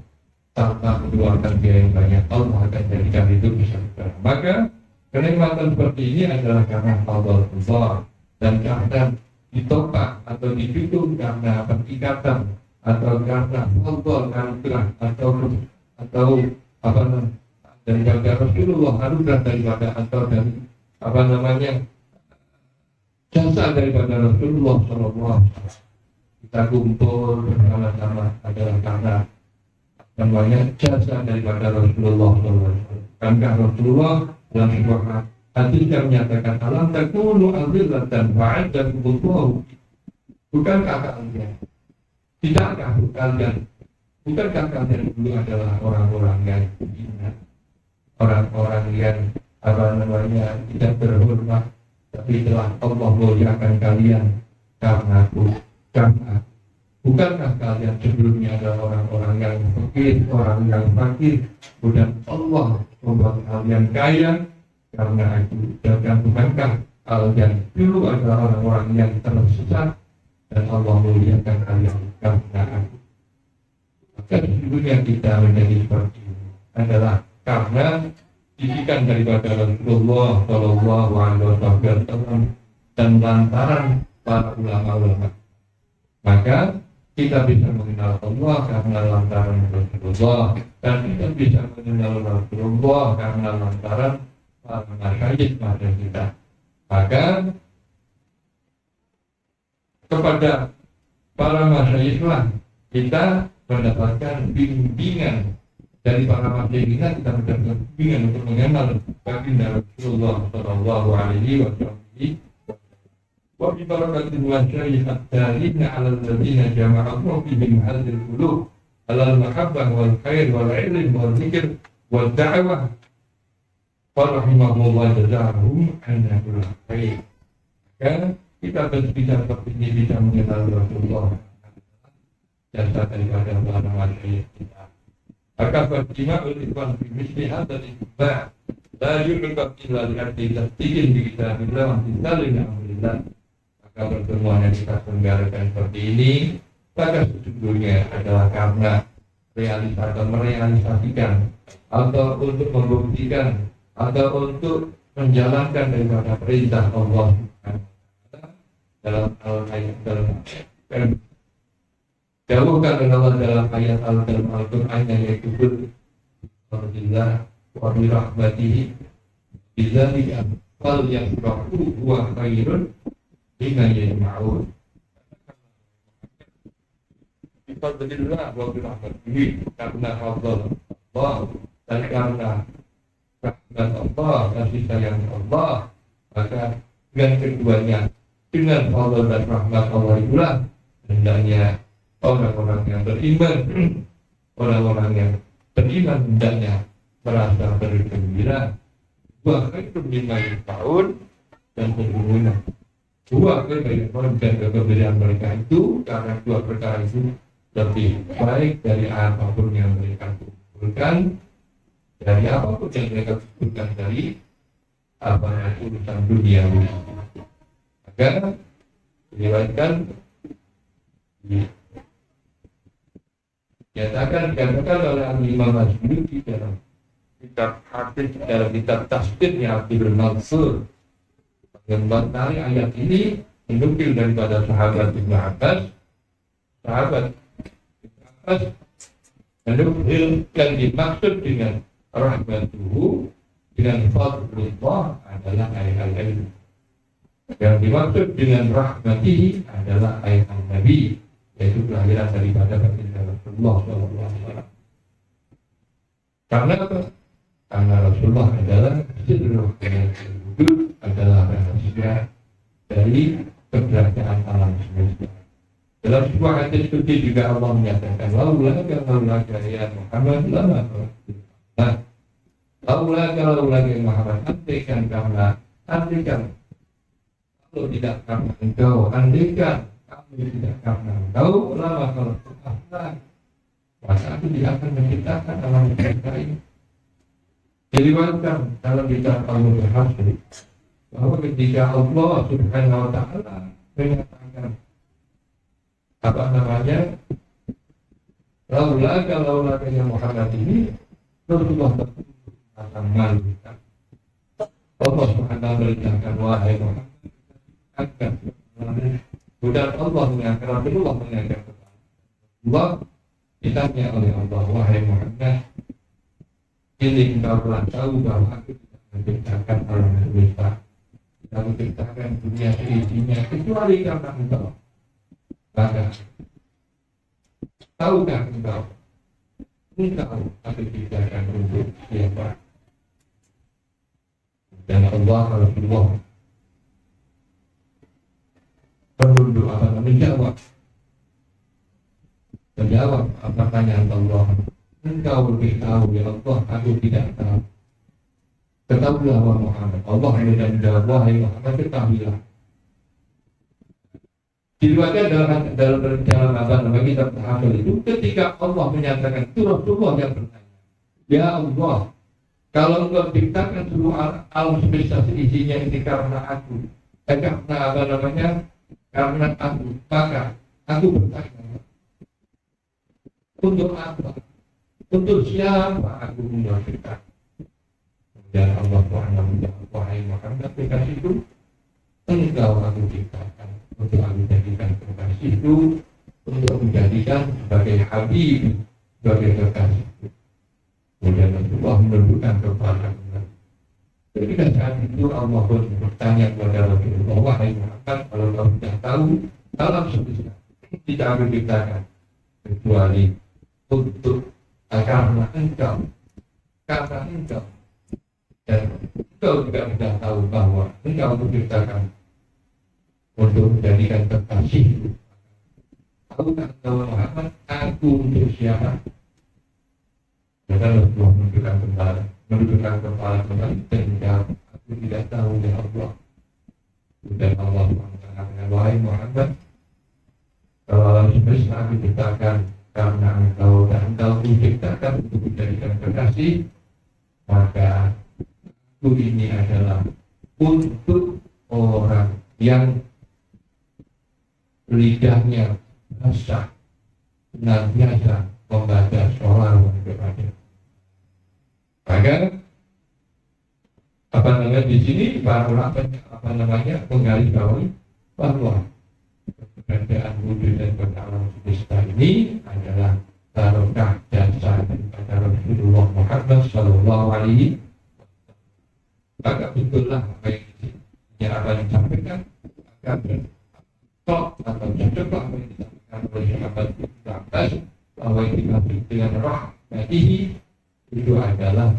tanpa mengeluarkan biaya yang banyak, Allah akan jadikan itu bisa berjalan. Maka kenikmatan seperti ini adalah karena Allah besar dan karena ditopang atau didukung karena perikatan atau karena Allah anugerah atau apa namanya daripada Rasulullah, anugerah daripada atau dari apa namanya jasa daripada Rasulullah SAW. Kita kumpul bersama-sama adalah karena namanya jasa daripada Rasulullah SAW. Karena Rasulullah dalam sebuah hadis yang menyatakan alam takunu azillatan fa'ad dan kubullahu. Bukankah kalian dulu adalah orang-orang yang hina, orang-orang yang tidak berhormat, tapi telah Allah muliakan kalian karena bukankah kalian sebelumnya adalah orang-orang yang fakir, kemudian Allah membuat kalian kaya karena itu. Dan bukankah kalian dulu adalah orang-orang yang tersesat dan Allah muliakan kalian karena aku. Maka sesungguhnya kita menjadi seperti ini adalah karena didikan daripada Rasulullah Shallallahu Alaihi Wasallam dan lantaran para ulama-ulama. Maka kita bisa mengenal Allah karena lantaran Rasulullah, dan kita bisa mengenal Rasulullah karena lantaran para masyayikh kita. Maka kepada para masyayikh kita mendapatkan bimbingan dari para masyayikh, kita mendapatkan bimbingan untuk mengenal baginda Rasulullah Shallallahu Alaihi Wasallam. Wa bi barakatil masyayikh ad-dalina 'ala alladziina jama'a Allah bihim hadzal qulub 'ala al-mahabbah wal khair wal 'ilm wal dzikr wal da'wah wa rahimahullah jazaahum anna kull khair. Maka kita bisa seperti ini, bisa mengenal Rasulullah jasa daripada para masyayikh kita. Maka berjima'ul ikhwan fi misli hadzal ittiba' la yu'qab illa li tasdiqin bi kitabillah wa tisalin amrillah. Maka pertemuan yang kita selenggarakan seperti ini, maka sesungguhnya adalah karena merealisasikan atau untuk membuktikan atau untuk menjalankan daripada perintah Allah dalam ayat jauhkan Allah dalam ayat Al-Quran yaitu Alhamdulillah wa bi rahmatihi bidzalika fal yafrahu huwa khairun mimma yajma'un. Alhamdulillah wa bi rahmatihi, karena Allah dan karena rahmat Allah, kasih sayang Allah, maka dengan keduanya, dengan Allah dan rahmat Allah itulah hendaknya orang-orang yang beriman hendaknya merasa bergembira. Bahkan itu 5 tahun dan sesungguhnya kebaikan dan kegembiraan mereka itu karena dua perkara itu lebih baik dari apapun yang mereka kumpulkan, dari apapun yang mereka kumpulkan dari urusan dunia. Maka diriwayatkan dikatakan oleh Imam Masyuki dalam kitab hadis, dalam kitab tafsirnya Abdul Mansur mengenai ayat ini, menukil daripada sahabat Ibnu Abbas menukil yang dimaksud dengan rahmatuhu, dengan fadlullah adalah al-ilm. Yang dimaksud dengan rahmatihi adalah ayat Nabi, yaitu kelahiran daripada baginda Rasulullah SAW. Karena apa? Karena Rasulullah adalah sirruh wujud, adalah rahasia dari keberadaan alam semesta. Dalam sebuah hadis suci juga Allah menyatakan, laulaka ya Muhammad lama nah, laulaka ya Muhammad, andaikan kalau tidak karena engkau, andaikan kami tidak karena engkau, lama kalau Allah, maka aku tidak akan menciptakan alam semesta ini. Diriwayatkan dalam kitab Al-Muhammad bahwa ketika Allah Subhanahu wa Ta'ala menyatakan laulaka ya Muhammad ini, Rasulullah akan malu. Allah Subhanahu merintahkan, wahai Muhammad, akan bukan Allah mengangkat, Rasulullah mengangkat Allah. Ditanya oleh Allah, wahai Muhammad, ini engkau telah tahu bahwa aku tidak menciptakan alam semesta, tidak menciptakan dunia seisinya kecuali karena engkau. Maka tahukah engkau aku ciptakan untuk siapa? Dan Allah Rasulullah menunduk menjawab pertanyaan Allah. Engkau lebih tahu ya Allah, aku tidak tahu. Ketahuilah wahai Muhammad. Allah kemudian menjawab, wahai Muhammad, ketahuilah. Diriwayatkan dalam kitab Tahaful itu, ketika Allah menyatakan itu, Rasulullah yang bertanya, ya Allah, kalau engkau ciptakan seluruh alam semesta seisinya ini karena aku, karena aku, maka aku bertanya, untuk apa? Untuk siapa aku menciptakan? Dan Allah Subhanahu menjawab, wahai Muhammad, kekasihku, engkau aku ciptakan untuk aku jadikan kekasihku, untuk menjadikan sebagai habib, sebagai kekasih. Kemudian Allah menundukkan kepala. Ketika saat itu Allah pun bertanya kepada Rasulullah, wahai Muhammad, kalau kau tidak tahu alam semesta tidak aku ciptakan kecuali untuk karena engkau dan engkau juga sudah tahu bahwa engkau menciptakan untuk menjadikan kekasih. Tahukah engkau Muhammad, aku untuk siapa? Dan Rasulullah menundukkan kepala kembali dan menjawab, aku tidak tahu ya Allah. Dan Allah mengatakan, wahai Muhammad, kalau alam semesta aku ciptakan karena engkau dan engkau diciptakan untuk menjadikan kekasih, maka aku ini adalah untuk orang yang lidahnya basah senantiasa membaca sholawat kepada. Maka di sini para ulama menggarisbawahi bahwa keberadaan wujud dan alam semesta ini adalah barokah jasa daripada Rasulullah Muhammad Sallallahu Alaihi Wasallam. Maka betullah apa yang disampaikan akan top atau cocok apa yang disampaikan oleh sahabat Ibnu Abbas bahwa yang dimaksud dengan rahmatihi itu adalah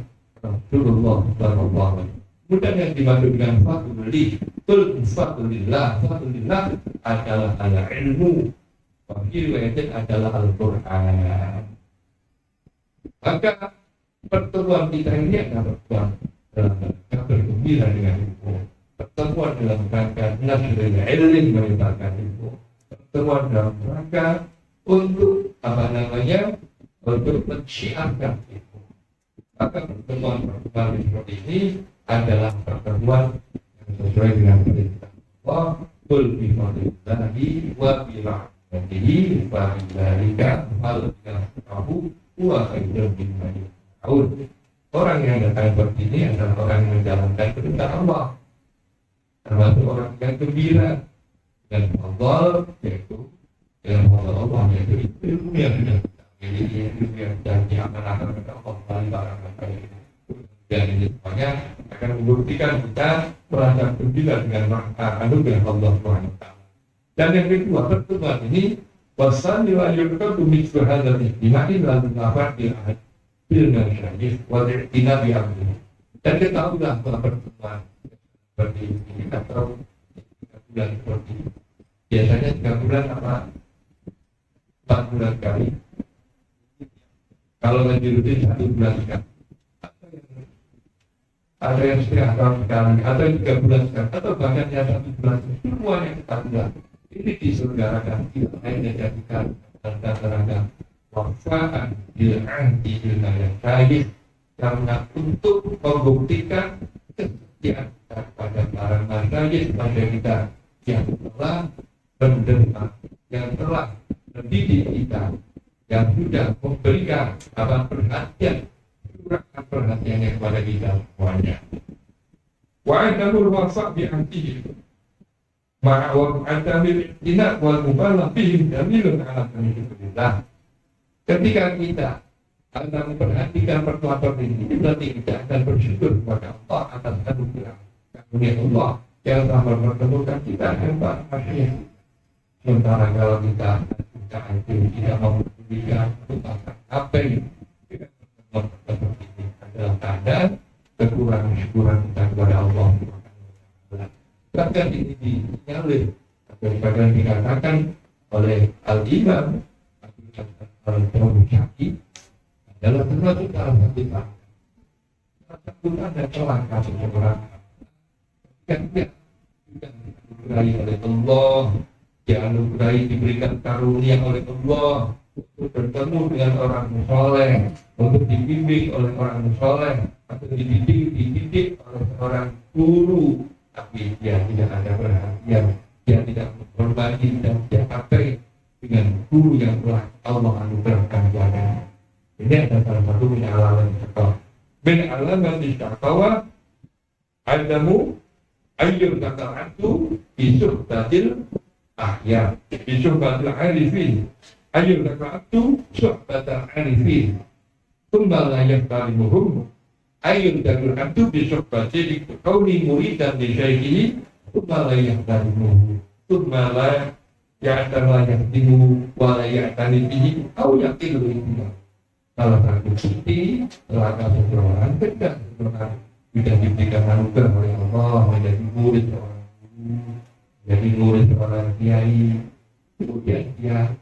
Rasulullah Sallallahu Alaihi Wasallam. Kemudian yang dimaksud dengan fadlillah adalah al-ilmu, riwayatnya adalah Al-Quran. Maka pertemuan kita ini adalah pertemuan dalam rangka bergembira dengan ilmu, pertemuan dalam rangka nasrul ilm menyebarkan ilmu, pertemuan dalam rangka untuk untuk menciarkan ilmu. Maka pertemuan seperti ini adalah pertemuan yang sesuai dengan perintah Allah, qul bi fadlillahi wa bi rahmatihi fa bidzalika falyafrahu huwa khairun mimma yajma'un. Orang yang datang seperti ini adalah orang yang menjalankan perintah Allah, termasuk orang yang gembira dan Allah, yaitu dengan Allah, yaitu ilmu yang sudah kita miliki, ilmu yang janji akan kepada Allah, barang-barang ini Dan ini semuanya akan membuktikan kita merasa gembira dengan anugerah Allah Subhanahu wa taala. Dan yang kedua, pertemuan ini wasan dilanjutkan demi berhadap istimewa lalu nafas di ahad dengan syahid wajibina bihamdi. Dan ketahuilah bahwa pertemuan seperti ini atau 3 bulan seperti ini. Biasanya 3 bulan apa 4 bulan sekali. Kalau lagi rutin 1 bulan sekali. Ada yang setengah tahun sekali, atau 3 bulan sekali, atau bahkan yang 1 bulan sekali. Semuanya kita bulan. Ini diselenggarakan kita hanya jadikan rangka wafaan bil'ahdi yang syahid karena untuk membuktikan kesetiaan pada para masyayikh pada kita yang telah menderma, yang telah mendidik kita, yang sudah memberikan perhatian, curahkan perhatiannya kepada kita semuanya. Wa'adamul wafa' bi'ahdihi ma'awam adamil inak wal mubalah bihim jamilun ala kanillah. Ketika kita akan memperhatikan perbuatan ini, berarti kita akan bersyukur kepada Allah atas anugerah karunia Allah yang telah mempertemukan kita dengan para masyayikh. Sementara kalau kita tidak memperdulikan tentang apa yang kita pertemuan ini adalah tanda kekurangan syukuran kita kepada Allah. Bahkan ini dinyalin daripada dikatakan oleh Al-Imam Al-Syaki adalah termasuk dalam hati kita. Termasuk ada celaka seseorang yang tidak dianugerahi oleh Allah, dianugerahi diberikan karunia oleh Allah untuk bertemu dengan orang soleh, untuk dibimbing oleh orang soleh, atau dididik oleh seorang guru, tapi dia tidak ada perhatian, dia tidak menghormati dan dia pakai dengan guru yang telah Allah anugerahkan kepadanya. Ini adalah salah satu min alaman syaqawah. Min alaman syaqawah adamu ayyul zaka'atu bisuhbatil ahya bisuhbatil arifin ayyul zaka'atu suhbatil arifin thumma la yaktarimuhum ayyul zaka'atu bisuhbatil qawli muridan li syaihihi thumma la yaktarimuhum thumma la ya'tarimuhu wa la ya'tarimuhu au yaqiluhu. Salah satu bukti celaka seseorang tidak seseorang tidak diberikan anugerah oleh Allah menjadi murid seorang guru, menjadi murid seorang kiai, kemudian dia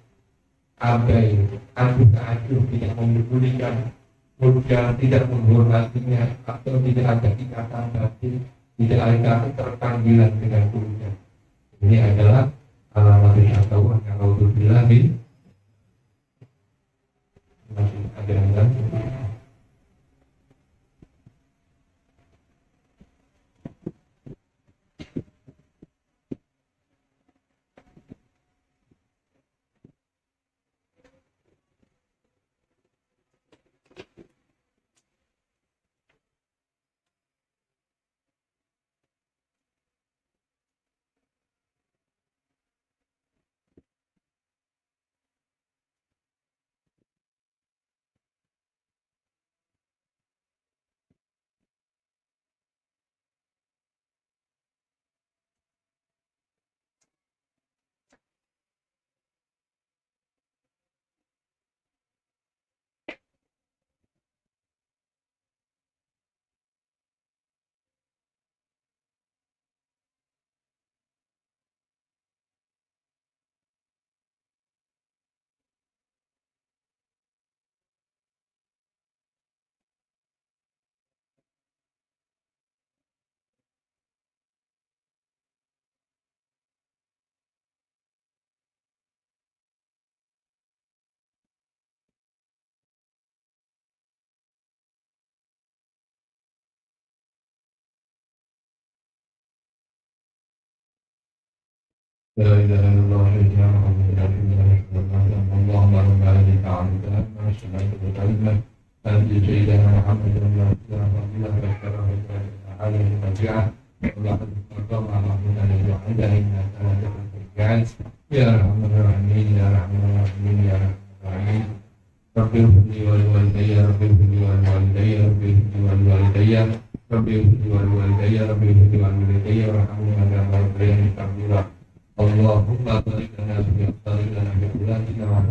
abai, acuh tidak mempedulikan, kemudian tidak menghormatinya atau tidak ada ikatan batin, tidak ada keterpanggilan dengan gurunya. Ini adalah alamat syaqawah yang auzubillah min. Masih ada yang lain? La ilaha illallah wa la ilaha illallah Allahumma rabb al-alamin ta'ala wa salatu wa salam ala sayyidina Muhammad wa ala alihi wa sahbihi alaihi wa sallam. Allahumma ya rahman rahim ya rahman rahim ya rahman rahim Rabbi ighfirli wa liwalidayya Rabbi ighfirli wa liwalidayya Rabbi ighfirli wa liwalidayya Rabbi ighfirli wa liwalidayya Rabbi ighfirli wa liwalidayya warhamhuma kama rabbayani shaghira. Allahumma barik lana fi awqatina fi awqatina wa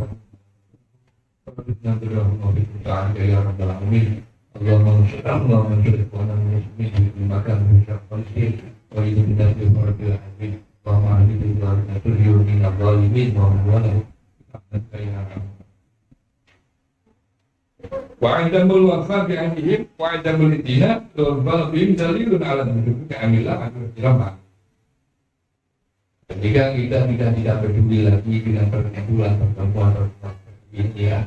wa bi ta'ala ya rabbal alamin. Allahumma shalli ala muslimin fi makan syafaqin wa idina fi rabbil alamin. Wa ma'alihi wa natuhu min al-zalimin wa huwa wa indamul wafa bi anhum wa indamul idina wa balbim dalilun ala nuduki amilah al-irama. Ketika kita tidak peduli lagi dengan pertemuan ini ya,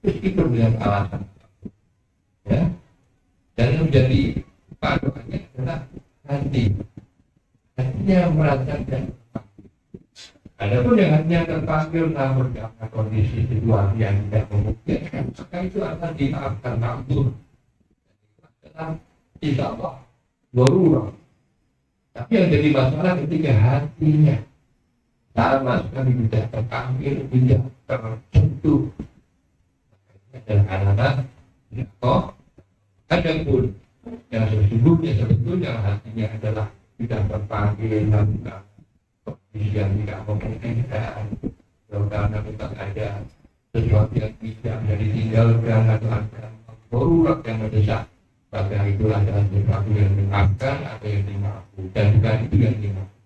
itu dengan alasan ya, dan menjadi paduannya adalah hatinya merasakan. Adapun yang hanya terpanggil namun karena kondisi situasi yang tidak memungkinkan, maka itu akan dimaafkan makhluk. Insya Allah darurat. Tapi yang jadi masalah ketika hatinya sama sekali tidak terpanggil, tidak tersentuh. Dan anak-anak adapun yang sebetulnya hatinya adalah tidak terpanggil namun yang tidak memungkinkan, karena kita ada sesuatu yang tidak jadi tinggalkan atau akan darurat yang mendesak, maka itulah adalah sesuatu yang dimaafkan atau yang dimaafkan, dan bukan itu yang dimaafkan.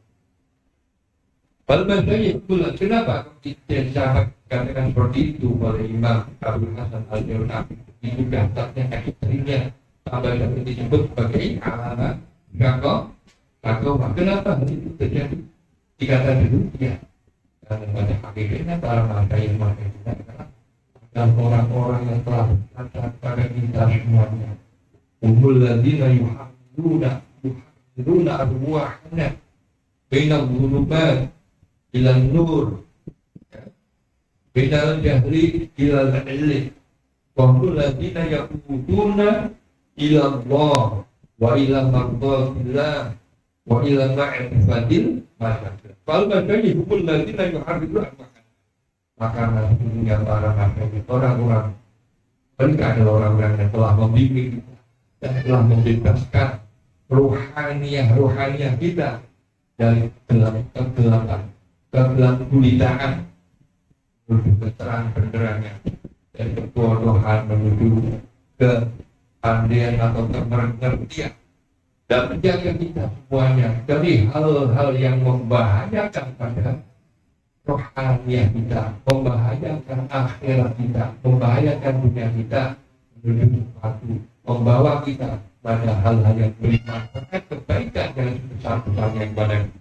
Balbasanya bulan kenapa kita sangat katakan seperti itu oleh Imam Abdul Hasan Al-Jurnafi itu dasarnya ekstrimnya sampai dapat disebut sebagai alamat gagal. Kenapa itu terjadi? Dikatakan demikian karena pada hakikatnya para masyayikh dan orang-orang yang telah berkata pada kita semuanya umul ladina yuhaduna arwahana bainal dhulumat ilal nur bainal jahri ilal ilmi wa umul ladina yaquduna ila Allah wa ila mardhatillah wa ila ma'rifatil masyarakat. Kalau bacanya hukum lagi lagi harus maka sesungguhnya para masyarakat orang-orang mereka adalah orang-orang yang telah membimbing dan telah membebaskan rohaniah kita dari kegelapan kegulitaan menuju ke terang benderangnya, dari kebodohan menuju ke pandaian atau kemengertian, dan menjaga kita semuanya dari hal-hal yang membahayakan pada rohaniah kita, membahayakan akhirat kita, membahayakan dunia kita, menuju sesuatu, membawa kita pada hal-hal yang bermanfaat, kebaikan yang sebesar-besarnya kepada kita.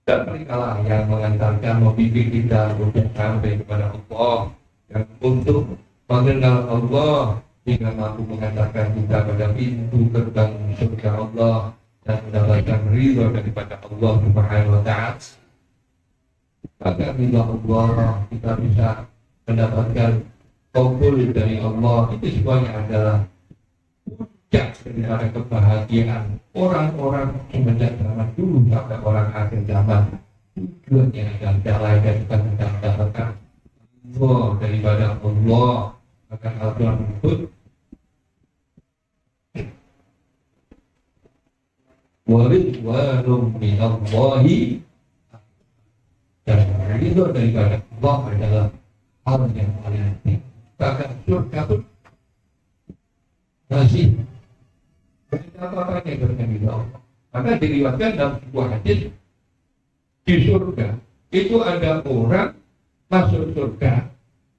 Dan mereka lah yang mengantarkan, membimbing kita untuk sampai kepada Allah, dan untuk mengenal Allah hingga mampu mengantarkan kita pada pintu gerbang surga Allah dan mendapatkan ridho daripada Allah Subhanahu wa Ta'ala. Maka ridho Allah kita bisa mendapatkan kabul dari Allah. Itu semuanya adalah puncak daripada kebahagiaan orang-orang semenjak zaman dulu sampai orang akhir zaman. Tujuannya adalah tidak lain dan bukan mendapatkan ridho daripada Allah. Maka Al-Quran menyebut waridwanum minallahi, dan ridho daripada Allah adalah hal yang paling penting. Bahkan surga pun masih apa-apanya dengan ridho Allah. Maka diriwayatkan dalam sebuah hadis di surga itu ada orang masuk surga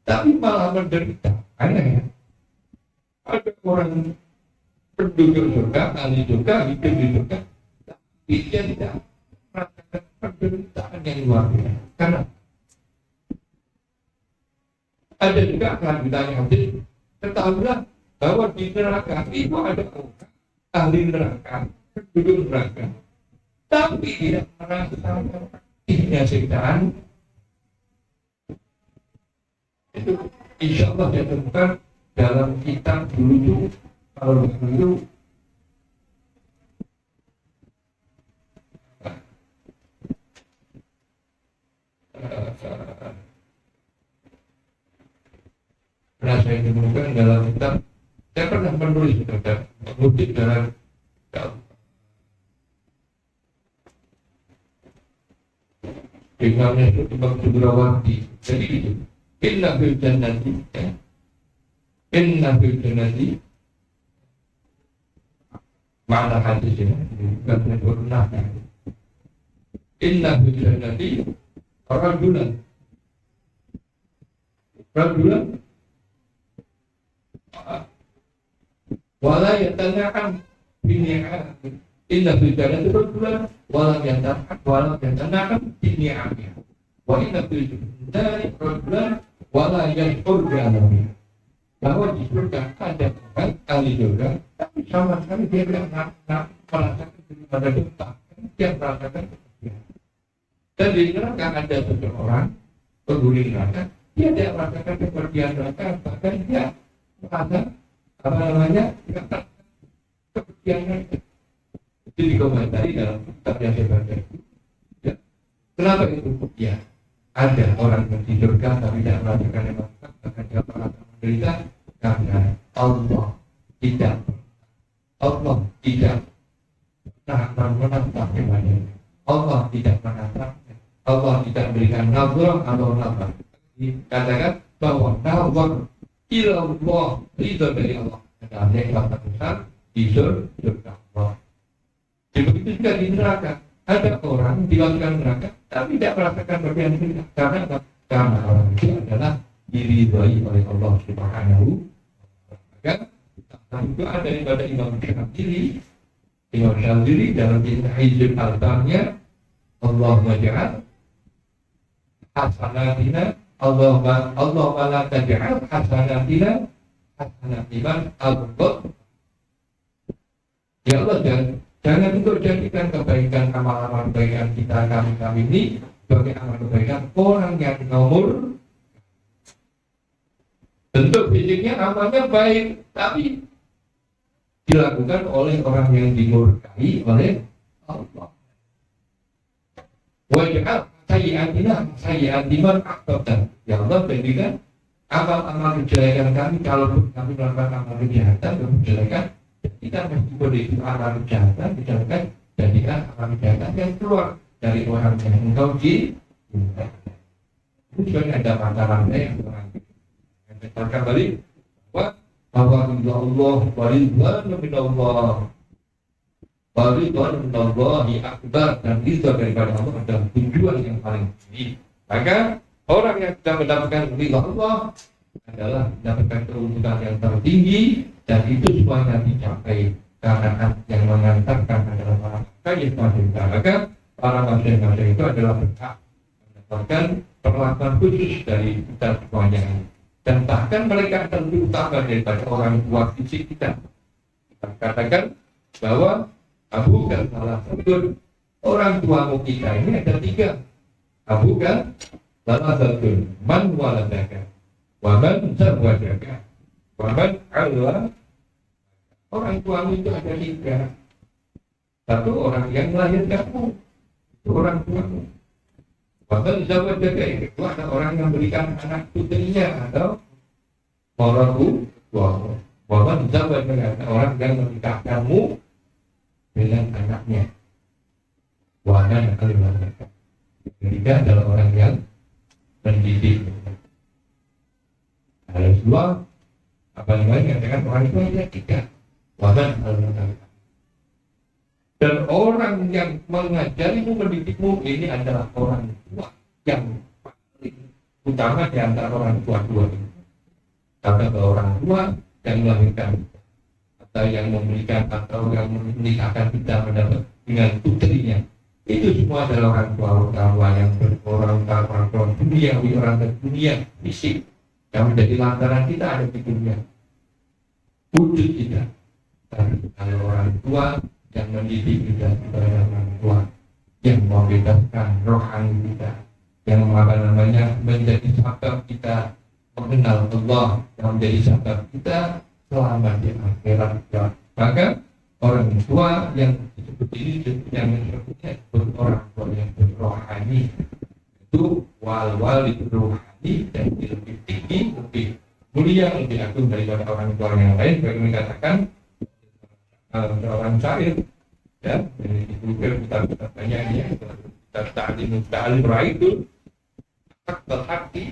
tapi malah menderita. Aneh ya? Ada orang penduduk surga, ahli surga, hidup di surga, tapi dia tidak merasakan penderitaan yang luar biasa. Karena ada juga kelanjutannya hadis, ketahuilah bahwa di neraka itu ada orang ahli neraka, penduduk neraka, tapi tidak merasakan pedihnya siksaan. Itu insya Allah saya temukan dalam kitab dulu, kalau dulu pernah saya saya temukan dalam kitab, saya pernah menulis terhadap mengutip dalam Imamnya itu Imam Subrawardi. Jadi itu inna fil jannati, inna fil jannati, mana hadis ini bukan sempurna. Inna fil jannati rajulan wala yatana'am bini'am. Inna fil jannati rajulan wala yatana'am bini'am. Wa inna fil jannati rajulan wala yash'ur bi'alami. Bahwa di surga ada orang ahli surga, tapi sama sekali dia tidak merasakan daripada duka. Dia merasakan kebahagiaan. Dan di neraka ada seseorang penghuni neraka, dia tidak merasakan kebahagiaan neraka, bahkan dia merasa tidak kebahagiaan neraka. Itu dikomentari dalam kitab yang saya baca. Ya. Kenapa itu? Ya, ada orang yang di surga tapi tidak merasakan neraka, bahkan dia merasa menderita karena Allah tidak pernah menatap kepadanya. Allah tidak menatap. Allah tidak berikan nazar atau nazar. Dikatakan bahwa nazar ilallah, ridho dari Allah adalah nikmat terbesar di surga Allah. Begitu juga di neraka, ada orang dimasukkan neraka tapi tidak merasakan bagian neraka. Karena apa? Karena orang itu adalah diridhoi oleh Allah Subhanahu wa taala. Itu ada pada Imam Syadzili dalam Hizbul Altarnya, Allahumma ja'al hasanatina, Allahumma la taj'al hasanatina hasanatiman al-ghad. Ya Allah, jangan untuk jadikan kebaikan amal-amal kebaikan kita kami ini sebagai amal kebaikan orang yang nomor. Bentuk fisiknya amalnya baik, tapi dilakukan oleh orang yang dimurkai oleh Allah. Wajah sayyi'atiman aqtabtan. Ya Allah, berikan amal-amal kejelekan kami, kalaupun kami melakukan amal kejahatan dan kejelekan, kita meskipun itu amal kejahatan, kejelekan, jadikan amal kejahatan yang keluar dari orang yang engkau cintai. Itu sebenarnya ada mata-mata yang orang katakan balik bahwa Allah waridwan min Allah, waridwan min Allah akbar, dan ridha daripada Allah adalah tujuan yang paling tinggi. Maka orang yang sudah mendapatkan ridha Allah adalah mendapatkan keuntungan yang tertinggi, dan itu semuanya dicapai karena yang mengantarkan adalah para kaya manusia. Maka para manusia itu adalah berhak mendapatkan perlakuan khusus dari kita semuanya. Dan bahkan mereka akan lebih utama daripada orang tua fisik kita. Kita katakan bahwa Abu kan salah satu orang tuamu kita ini ada 3. Abu kan salah satu man waladaka, waman zawwajaka, waman Allah. Orang tuamu itu ada 3. Satu orang yang melahirkanmu, itu orang tuamu. Bahkan zaman jaga yang kedua ada orang yang berikan anak putrinya atau orang tuamu. Bahkan zaman jaga ada orang yang menikahkanmu dengan anaknya. Wahan kalimat mereka. Ketiga adalah orang yang mendidik. Ada 2 katakan orang tua yang 3. Wahan kalimat mereka. Dan orang yang mengajarimu, mendidikmu ini adalah orang tua yang paling utama di antara orang tua ini. Karena orang tua yang melahirkan atau yang memberikan atau yang menikahkan kita mendapat dengan putrinya, itu semua adalah orang tua yang orang tua duniawi, orang dunia fisik yang menjadi lantaran kita ada di dunia wujud kita. Tapi kalau orang tua yang mendidik kita sebagai orang tua, yang membebaskan rohani kita, yang menjadi sebab kita mengenal Allah, yang menjadi sebab kita selamat di akhirat. Maka orang tua yang disebut ini yang disebutnya orang tua yang berrohani, itu wal itu rohani dan lebih tinggi, lebih mulia, lebih agung daripada orang yang lain. Bagaimana dikatakan seorang syair, ya, dikukir kita banyaknya, kita ta'lim ra'aitu hakul haqi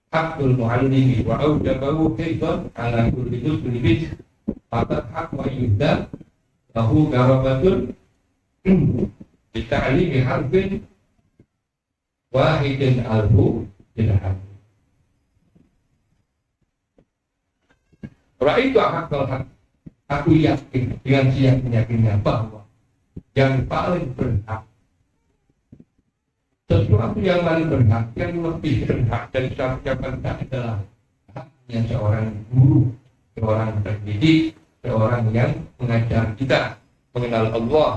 hakul mu'allimi wa awjabahu kaitan ala kulli muslimin fatat haq wa yudda lahu garabatun bita'limi harfin wahidin alhu ilham. Ra'aitu hakul haq, aku yakin dengan yakinnya bahwa yang paling berhak, sesuatu yang paling berhak, yang lebih berhak dari siapa adalah haknya seorang guru, seorang pendidik, seorang yang mengajar kita mengenal Allah,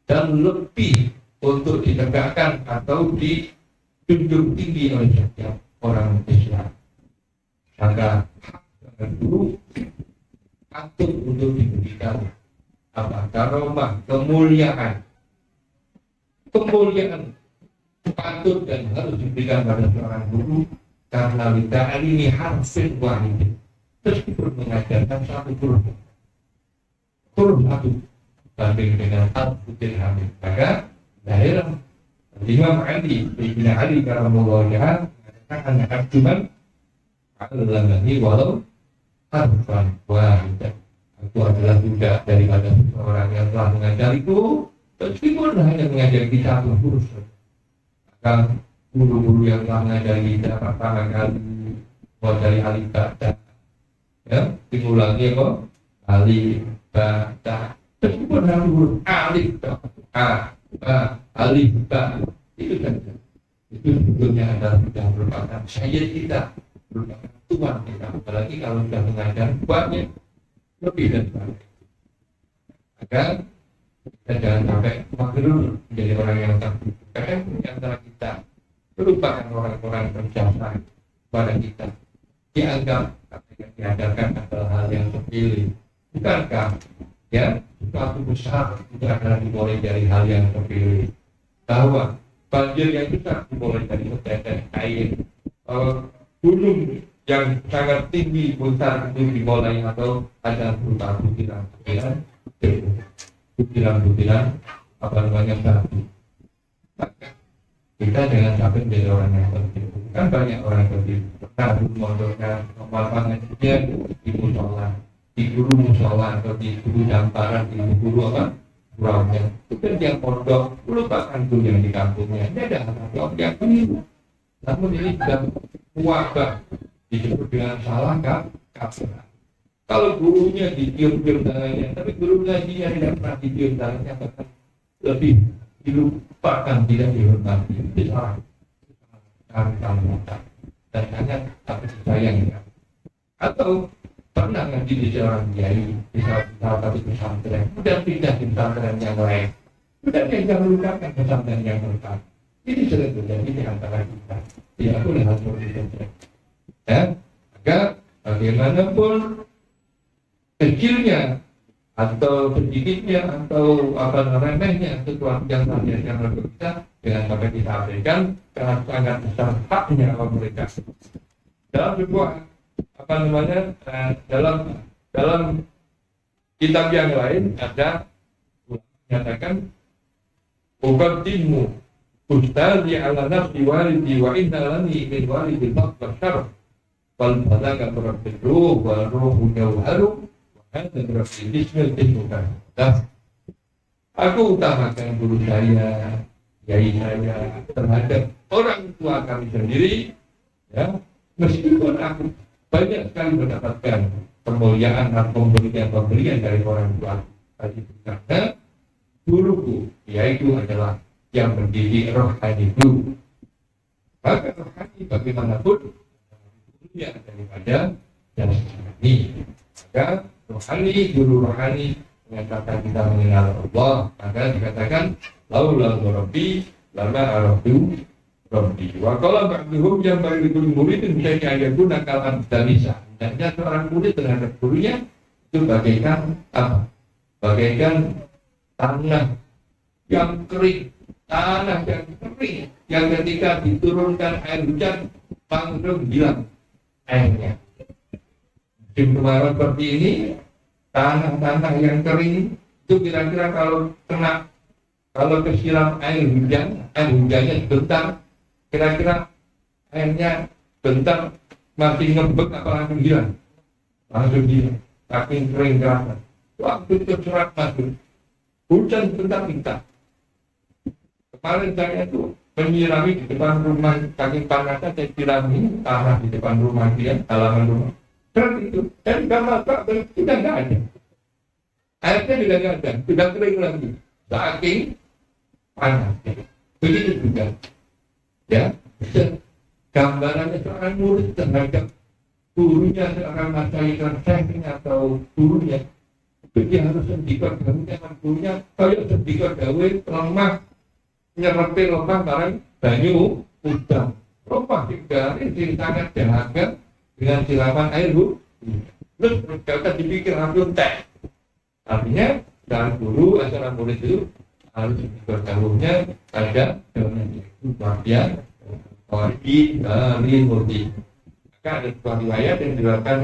dan lebih untuk ditegakkan atau dijunjung tinggi oleh setiap orang Islam. Maka hak seorang guru patut untuk diberikan karomah, kemuliaan patut dan harus diberikan pada seorang guru, karena lida'al ini harfin wahid, meskipun mengajarkan satu huruf satu banding dengan al-futil hamid. Maka daerah Imam Ali bin Ali karamullah wajhah mengatakan cuman al-lamani walau harfan wahidah, aku adalah budak daripada seorang yang telah mengajariku meskipun hanya mengajari satu huruf. Maka guru-guru yang telah mengajari kita pertama kali mulai dari alif bata, ya, diulangi kok alif bata, meskipun satu huruf alif alif ba, itu kan itu sebetulnya adalah sudah merupakan sayyid kita, merupakan tuan kita, apalagi kalau sudah mengajar banyak lebih dari banyak. Maka kita jangan sampai makhluk menjadi orang yang takut. Karena di antara kita merupakan orang-orang berjasa kepada kita, dianggap yang diajarkan adalah hal yang sepele. Bukankah ya sesuatu besar itu adalah dimulai dari hal yang sepele? Bahwa banjir yang besar dimulai dari setetes air, gunung yang sangat tinggi besar itu dimulai atau ada berupa butiran apa namanya batu. Maka kita jangan sampai menjadi orang yang seperti itu. Kan banyak orang seperti itu. Pernah mondoknya lapangannya di musola, di guru musola atau di guru damparan, di guru apa kurangnya. Itu kan yang pondok melupakan guru yang di kampungnya. Ini ada hal yang keliru. Namun ini sudah wabah, disebut dengan salah kaprah. Kalau gurunya ditiup-tiup tangannya, tapi guru ngajinya tidak pernah ditiup tangannya, bahkan lebih dilupakan, tidak dihormati. Itu salah. Dan sangat tapi sayang ya. Atau pernah ngaji di seorang kiai di salah satu pesantren, sudah pindah di pesantren yang lain, sudah tidak melupakan pesantren yang pertama. Ini sering terjadi di antara kita. Tidak boleh hal seperti itu. Ya, maka bagaimanapun kecilnya atau sedikitnya atau apa remehnya sesuatu yang terjadi yang kita, jangan sampai kita abaikan karena sangat besar haknya orang mereka. Dalam sebuah apa namanya dalam kitab yang lain ada menyatakan uqaddimu ustazi ala nafsi walidi wa inna lani min walidi faqra syarf wal balaga rabbiruh wal ruhu jawharu dan bismillah. Aku utamakan guru saya, kiai saya terhadap orang tua kami sendiri, ya, meskipun aku banyak sekali mendapatkan kemuliaan dan pemberian dari orang tua tadi, karena guruku yaitu adalah yang mendidik rohani itu. Maka rohani bagaimanapun dunia daripada jasmani. Maka rohani, guru rohani mengatakan kita mengenal Allah, maka dikatakan laula rabbi lama araftu rabbi. Wa qala ba'dhum yang ba'dhum muridin bisa ayatun akalan danisa. Hendaknya seorang murid terhadap gurunya itu bagaikan apa? Bagaikan tanah yang kering, yang ketika diturunkan air hujan langsung hilang. airnya. Musim kemarau seperti ini, tanah-tanah yang kering itu kira-kira kalau kesiram air hujannya sebentar, kira-kira airnya bentar masih ngebek apa langsung hilang, saking kering kerasa. Waktu itu serat masuk, hujan sebentar minta. Kemarin saya itu menyirami di depan rumah, saking panasnya saya sirami tanah di depan rumah dia, halaman rumah. Serat itu, dan kamar sudah nggak ada. Airnya sudah nggak ada, sudah kering lagi. Saking panas. Begitu juga. Ya, gambarannya seorang murid terhadap gurunya, seorang masyarakat setting atau gurunya. Dia harus sendikot gawe dengan gurunya. Kalau sendikot gawe lemah, nyerepi lemah barang banyu udang. Lemah juga ini sangat dahaga dengan siraman air terus gak usah dipikir langsung teh. Artinya dalam guru antara murid itu harus bergabungnya ada dengan bagian dari murid. Maka ada sebuah riwayat yang diriwayatkan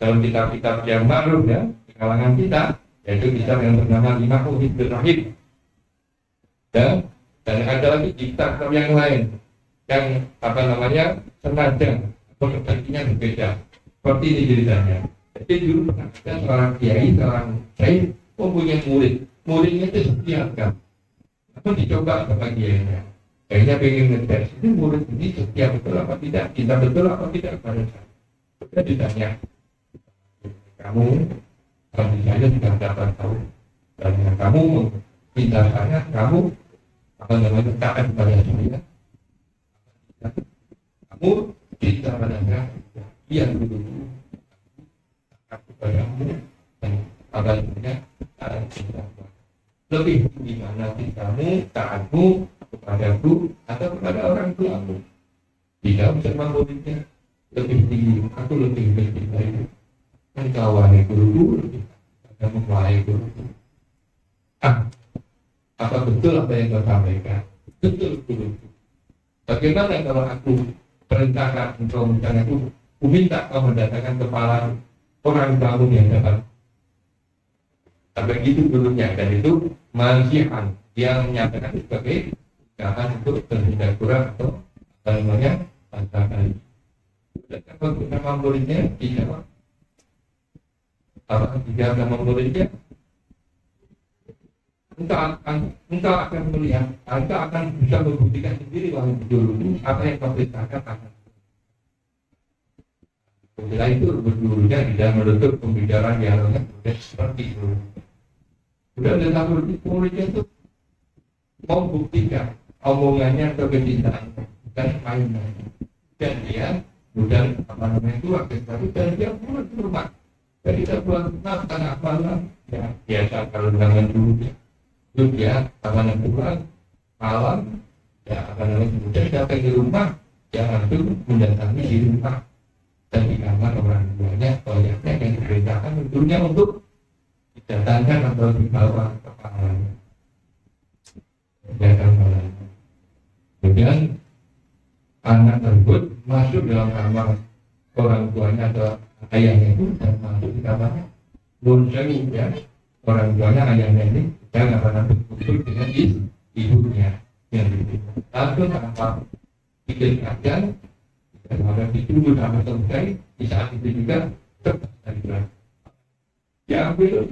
dalam kitab-kitab yang ma'ruf ya di kalangan kita, yaitu kitab yang bernama 5 Uhid Rahib. Dan ada lagi kitab yang lain yang senada atau sepertinya berbeda. Seperti ini ceritanya. Jadi dulu pernah ada seorang kiai, seorang syekh mempunyai murid. Muridnya itu setia. Apa dicoba sama kiainya? Kayaknya pengen ngetes, ini murid ini setia betul apa tidak? Cinta betul apa tidak pada saya? Sudah ditanya, kamu kalau saya sudah dapat tahu, dan kamu cinta saya, kamu taat kepada saya, kamu cinta pada saya, iya dulu taat kepadamu dan apalagi cinta. Lebih di mana cintamu, taatmu kepadaku atau kepada orang tuamu? Tidak bisa muridnya lebih tinggi, aku lebih mencintai engkau wahai guruku, lebih kamu wahai guruku. Apa betul apa yang kau sampaikan? Betul guruku. Bagaimana kalau aku perintahkan engkau misalnya aku minta kau mendatangkan kepala orang tuamu yang dapat? Begitu gurunya, dan itu masihan yang menyatakan sebagai jangan untuk terhindar kurang atau tantangan. Dan kalau nama muridnya tidak nama muridnya, engkau akan melihat, engkau akan bisa membuktikan sendiri bahwa dulu apa yang kau perintahkan akan. Setelah itu gurunya tidak menutup pembicaraan dialognya seperti itu. Sudah ada muridnya itu mau buktikan omongannya atau kecintaan bukan main-main. Dan dia sudah keluar dan dia pulang ke rumah. Jadi dia pulang ke rumah karena malam ya biasa kalau dengan dulu itu dia pulang malam ya kemudian datang di rumah dia langsung mendatangi di rumah dan di kamar orang tuanya banyaknya yang diperintahkan tentunya untuk didatangkan atau dibawa kepalanya. Kemudian anak tersebut masuk dalam kamar orang tuanya atau ayahnya itu dan masuk di kamarnya. Muncul ya orang tuanya ayahnya ini dan berkumpul dengan ibunya yang itu. Langsung tanpa pikir aja dan orang ditunggu sampai selesai. Di saat itu juga terjadi. Diambil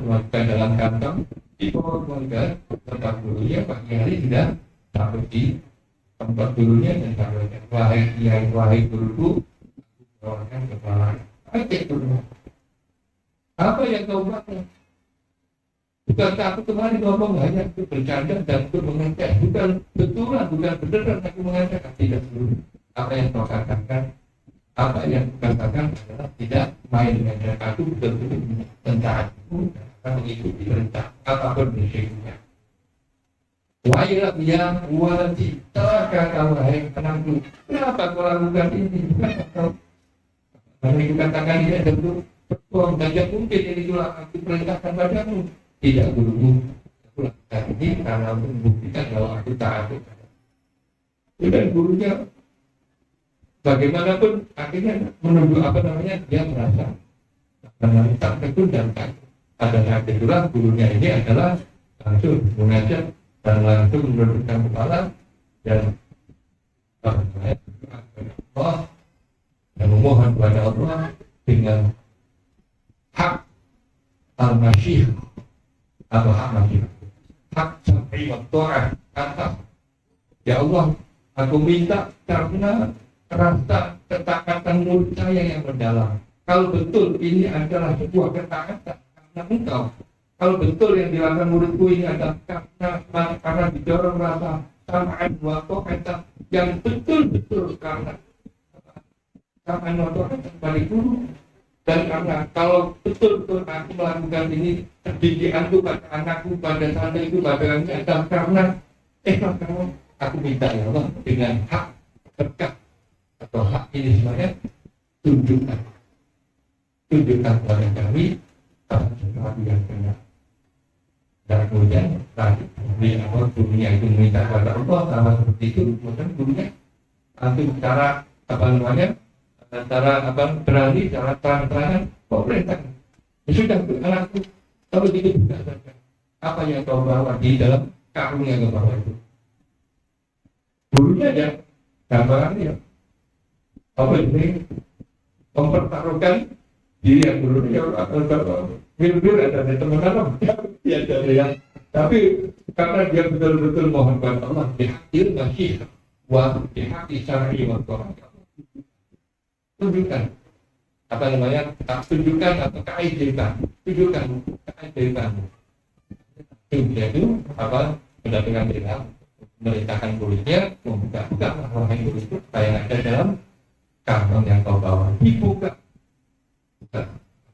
masukan dalam kantong, dibawa keluarga tempat gurunya. Pagi hari sudah sampai di tempat gurunya dan sampaikan, wahai guruku, bawakan kepala aceh dulu. Apa yang kau buat? Bukan aku kemarin ngomong hanya untuk bercanda dan untuk mengajak, bukan betulan, bukan beneran aku mengajak, tidak dulu. Apa yang kau katakan? Apa yang dikatakan adalah tidak main dengan aku betul-betul tentangku akan mengikuti perintah apapun berikutnya. Wailah yang wajib kata wahai anakku, kenapa kau lakukan ini? Karena itu katakan dia tentu betul, tidak mungkin ini itulah aku perintahkan padamu. Tidak gurumu, aku lakukan ini karena membuktikan bahwa aku taat. Dan gurunya bagaimanapun akhirnya menuju dia merasa tak tekun dan tak ada saat itulah gurunya ini adalah langsung mengajak dan langsung menundukkan kepala dan Allah dan memohon kepada Allah dengan hak al-masyih atau hak masyih, hak sampai waktu'ah kata, ya Allah, aku minta karena rasa ketaatan murid saya yang mendalam. Kalau betul ini adalah sebuah ketaatan karena engkau, kalau betul yang dilakukan muridku ini adalah karena didorong rasa samaan waktu kata yang betul-betul karena samaan waktu kata dari guru, dan karena kalau betul-betul aku melakukan ini pendidikanku pada anakku, pada santriku, pada ini adalah karena kamu, aku minta ya Allah dengan hak berkat atau hak ini semuanya tunjukkan kepada kami sesuatu yang benar. Dan kemudian tadi di awal gurunya itu meminta kepada Allah sama seperti itu, kemudian gurunya langsung cara berani, cara terang-terangan kok perintah ya sudah anakku, kalau gitu juga saja apa yang kau bawa di dalam karung yang kau bawa itu. Gurunya ya gambarannya ini mempertaruhkan diri yang gurunya Wil ada teman-teman ya dari yang, tapi karena dia betul-betul mohon kepada Allah dihakir masih dihakir syar'i wa Quran, tunjukkan tunjukkan atau keajaiban, itu mendatangkan dia merintahkan kulitnya membuka orang kulit itu kayak ada dalam kantong yang kau bawa, dibuka.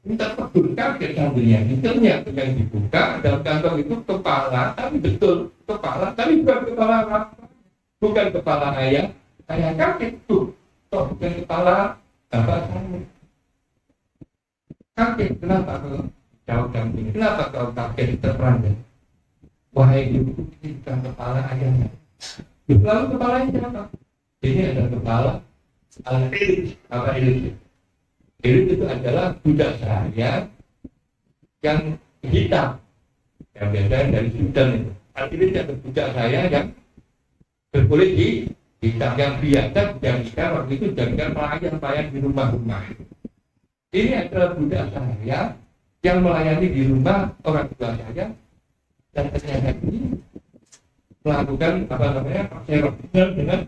Minta takut kaget sambilnya, ternyata yang dibuka dalam kantong itu kepala, tapi betul kepala, tapi bukan kepala apa, bukan kepala ayah kaget tuh, bukan kepala bapak kamu. Kaget, kenapa kau jauhkan ini? Kenapa kau kaget terperanjat? Wahai ibu, ini bukan kepala ayahnya. Lalu kepalanya siapa? Ini ada kepala al-irid. Apa irid? Irid itu adalah budak saya yang hitam, yang biasanya dari Sudan itu. Al-irid adalah budak saya yang berkulit hitam, yang biasa dijadikan waktu itu jadikan pelayan di rumah-rumah. Ini adalah budak saya yang melayani di rumah orang tua saya, dan ternyata ini melakukan perserokan dengan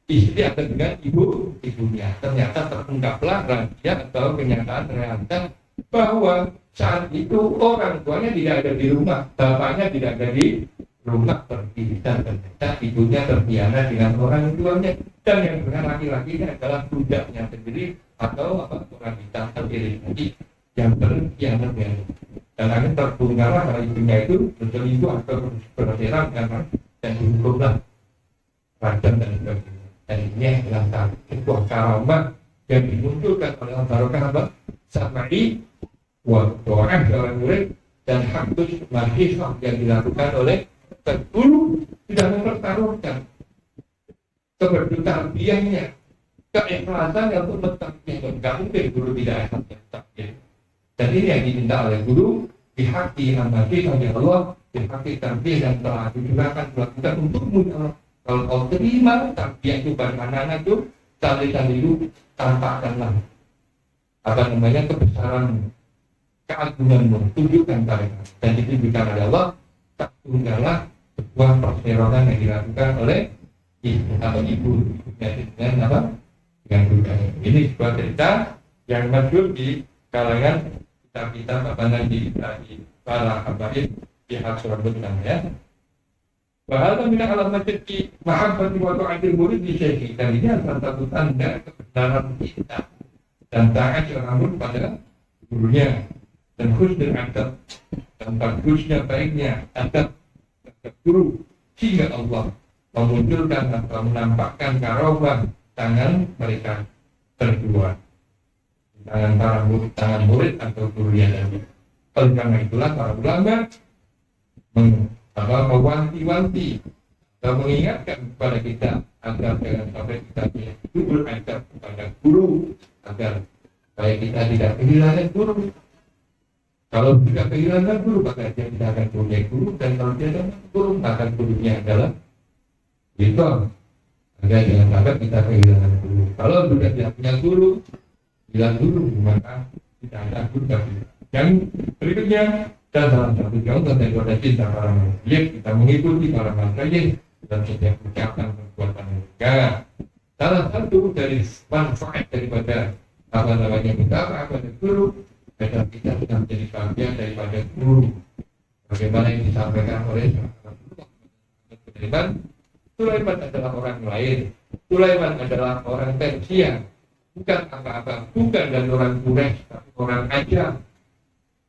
istri atau dengan ibunya. Ternyata terungkaplah rahasia atau kenyataan realitas bahwa saat itu orang tuanya tidak ada di rumah, bapaknya tidak ada di rumah, pergi, dan ternyata ibunya terbiana dengan orang tuanya, dan yang dengan laki-laki ini adalah budaknya sendiri atau orang hitam sendiri tadi yang terbiana. Dan akhirnya terbongkarlah kalau ibunya itu berselingkuh atau bercerai dan dihukumlah rajam dan sebagainya. Dan ini adalah sebuah karamah yang dimunculkan oleh Al-Barokah Samai orang seorang murid, dan haktus mahasiswa yang dilakukan oleh guru sudah mempertaruhkan kebertarbiyahnya, keikhlasan yang untuk mentarbiyah. Tidak mungkin guru tidak ikhlas mentarbiyah. Dan ini yang diminta oleh guru, dihaki mahasiswa ya Allah, dihaki tarbiyah dan telah digunakan melakukan untukmu ya Allah. Kalau kau terima tarbiyah itu pada anak-anak itu, tali-tali itu tampakkanlah kebesaran keagunganmu, tunjukkan mereka. Dan ditunjukkan oleh Allah, tak tunggalah sebuah perserokan yang dilakukan oleh ibu dengan budaya. Ini sebuah cerita yang masyhur di kalangan kitab-kitab di para habaib pihak Surabaya ya. Bahwa minat alamat ceki mahabbati wa ta'atil murid di syekhi, dan ini adalah satu tanda kebenaran kita dan taat seorang murid pada gurunya, dan husnul adab dan bagusnya baiknya adab guru, sehingga Allah memunculkan atau menampakkan karomah tangan mereka berdua, tangan murid atau gurunya tadi. Oleh karena itulah para ulama mewanti-wanti mengingatkan kepada kita agar jangan sampai kita itu beradab kepada guru, agar supaya kita tidak kehilangan guru. Kalau tidak kehilangan guru, maka dia tidak akan punya guru, dan kalau dia tidak guru, maka gurunya adalah itu. Agar jangan sampai kita kehilangan guru. Kalau sudah tidak punya guru, hilang guru, maka tidak ada guru. Yang berikutnya, dan salah satu contoh daripada cinta para manusia, kita mengikuti para manusia dan setiap ucapan perbuatan mereka. Salah satu dari manfaat daripada kita kepada guru, adalah kita sudah menjadi bagian daripada guru. Bagaimana yang disampaikan oleh Sulaiman. Sulaiman adalah orang lain. Sulaiman adalah orang Persia, bukan apa-apa, bukan dari orang Quraisy, tapi orang Ajam.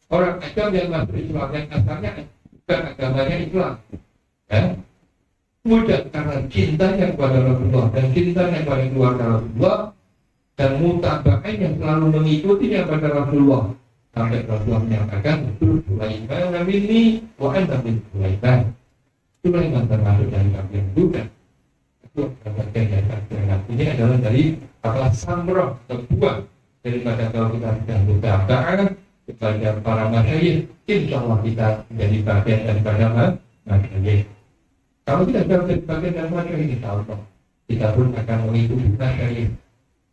Orang Ajam yang masuk Islam, yang asalnya bukan agamanya Islam. Ya? Kemudian karena cintanya kepada Rasulullah dan cintanya kepada keluarga Rasulullah dan mutaba'ah yang selalu mengikutinya pada Rasulullah, sampai Rasulullah menyatakan Sulaiman minni wa anta min Sulaiman. Sulaiman termasuk dari kami juga. Itu bagian dari kami. Ini adalah dari samroh terbuang daripada kalau kita sudah mutaba'ah kepada para masyayikh, insya Allah kita menjadi bagian daripada masyayikh. Kalau kita sudah menjadi bagian dari masyayikh, insya Allah kita pun akan mengikuti masyayikh.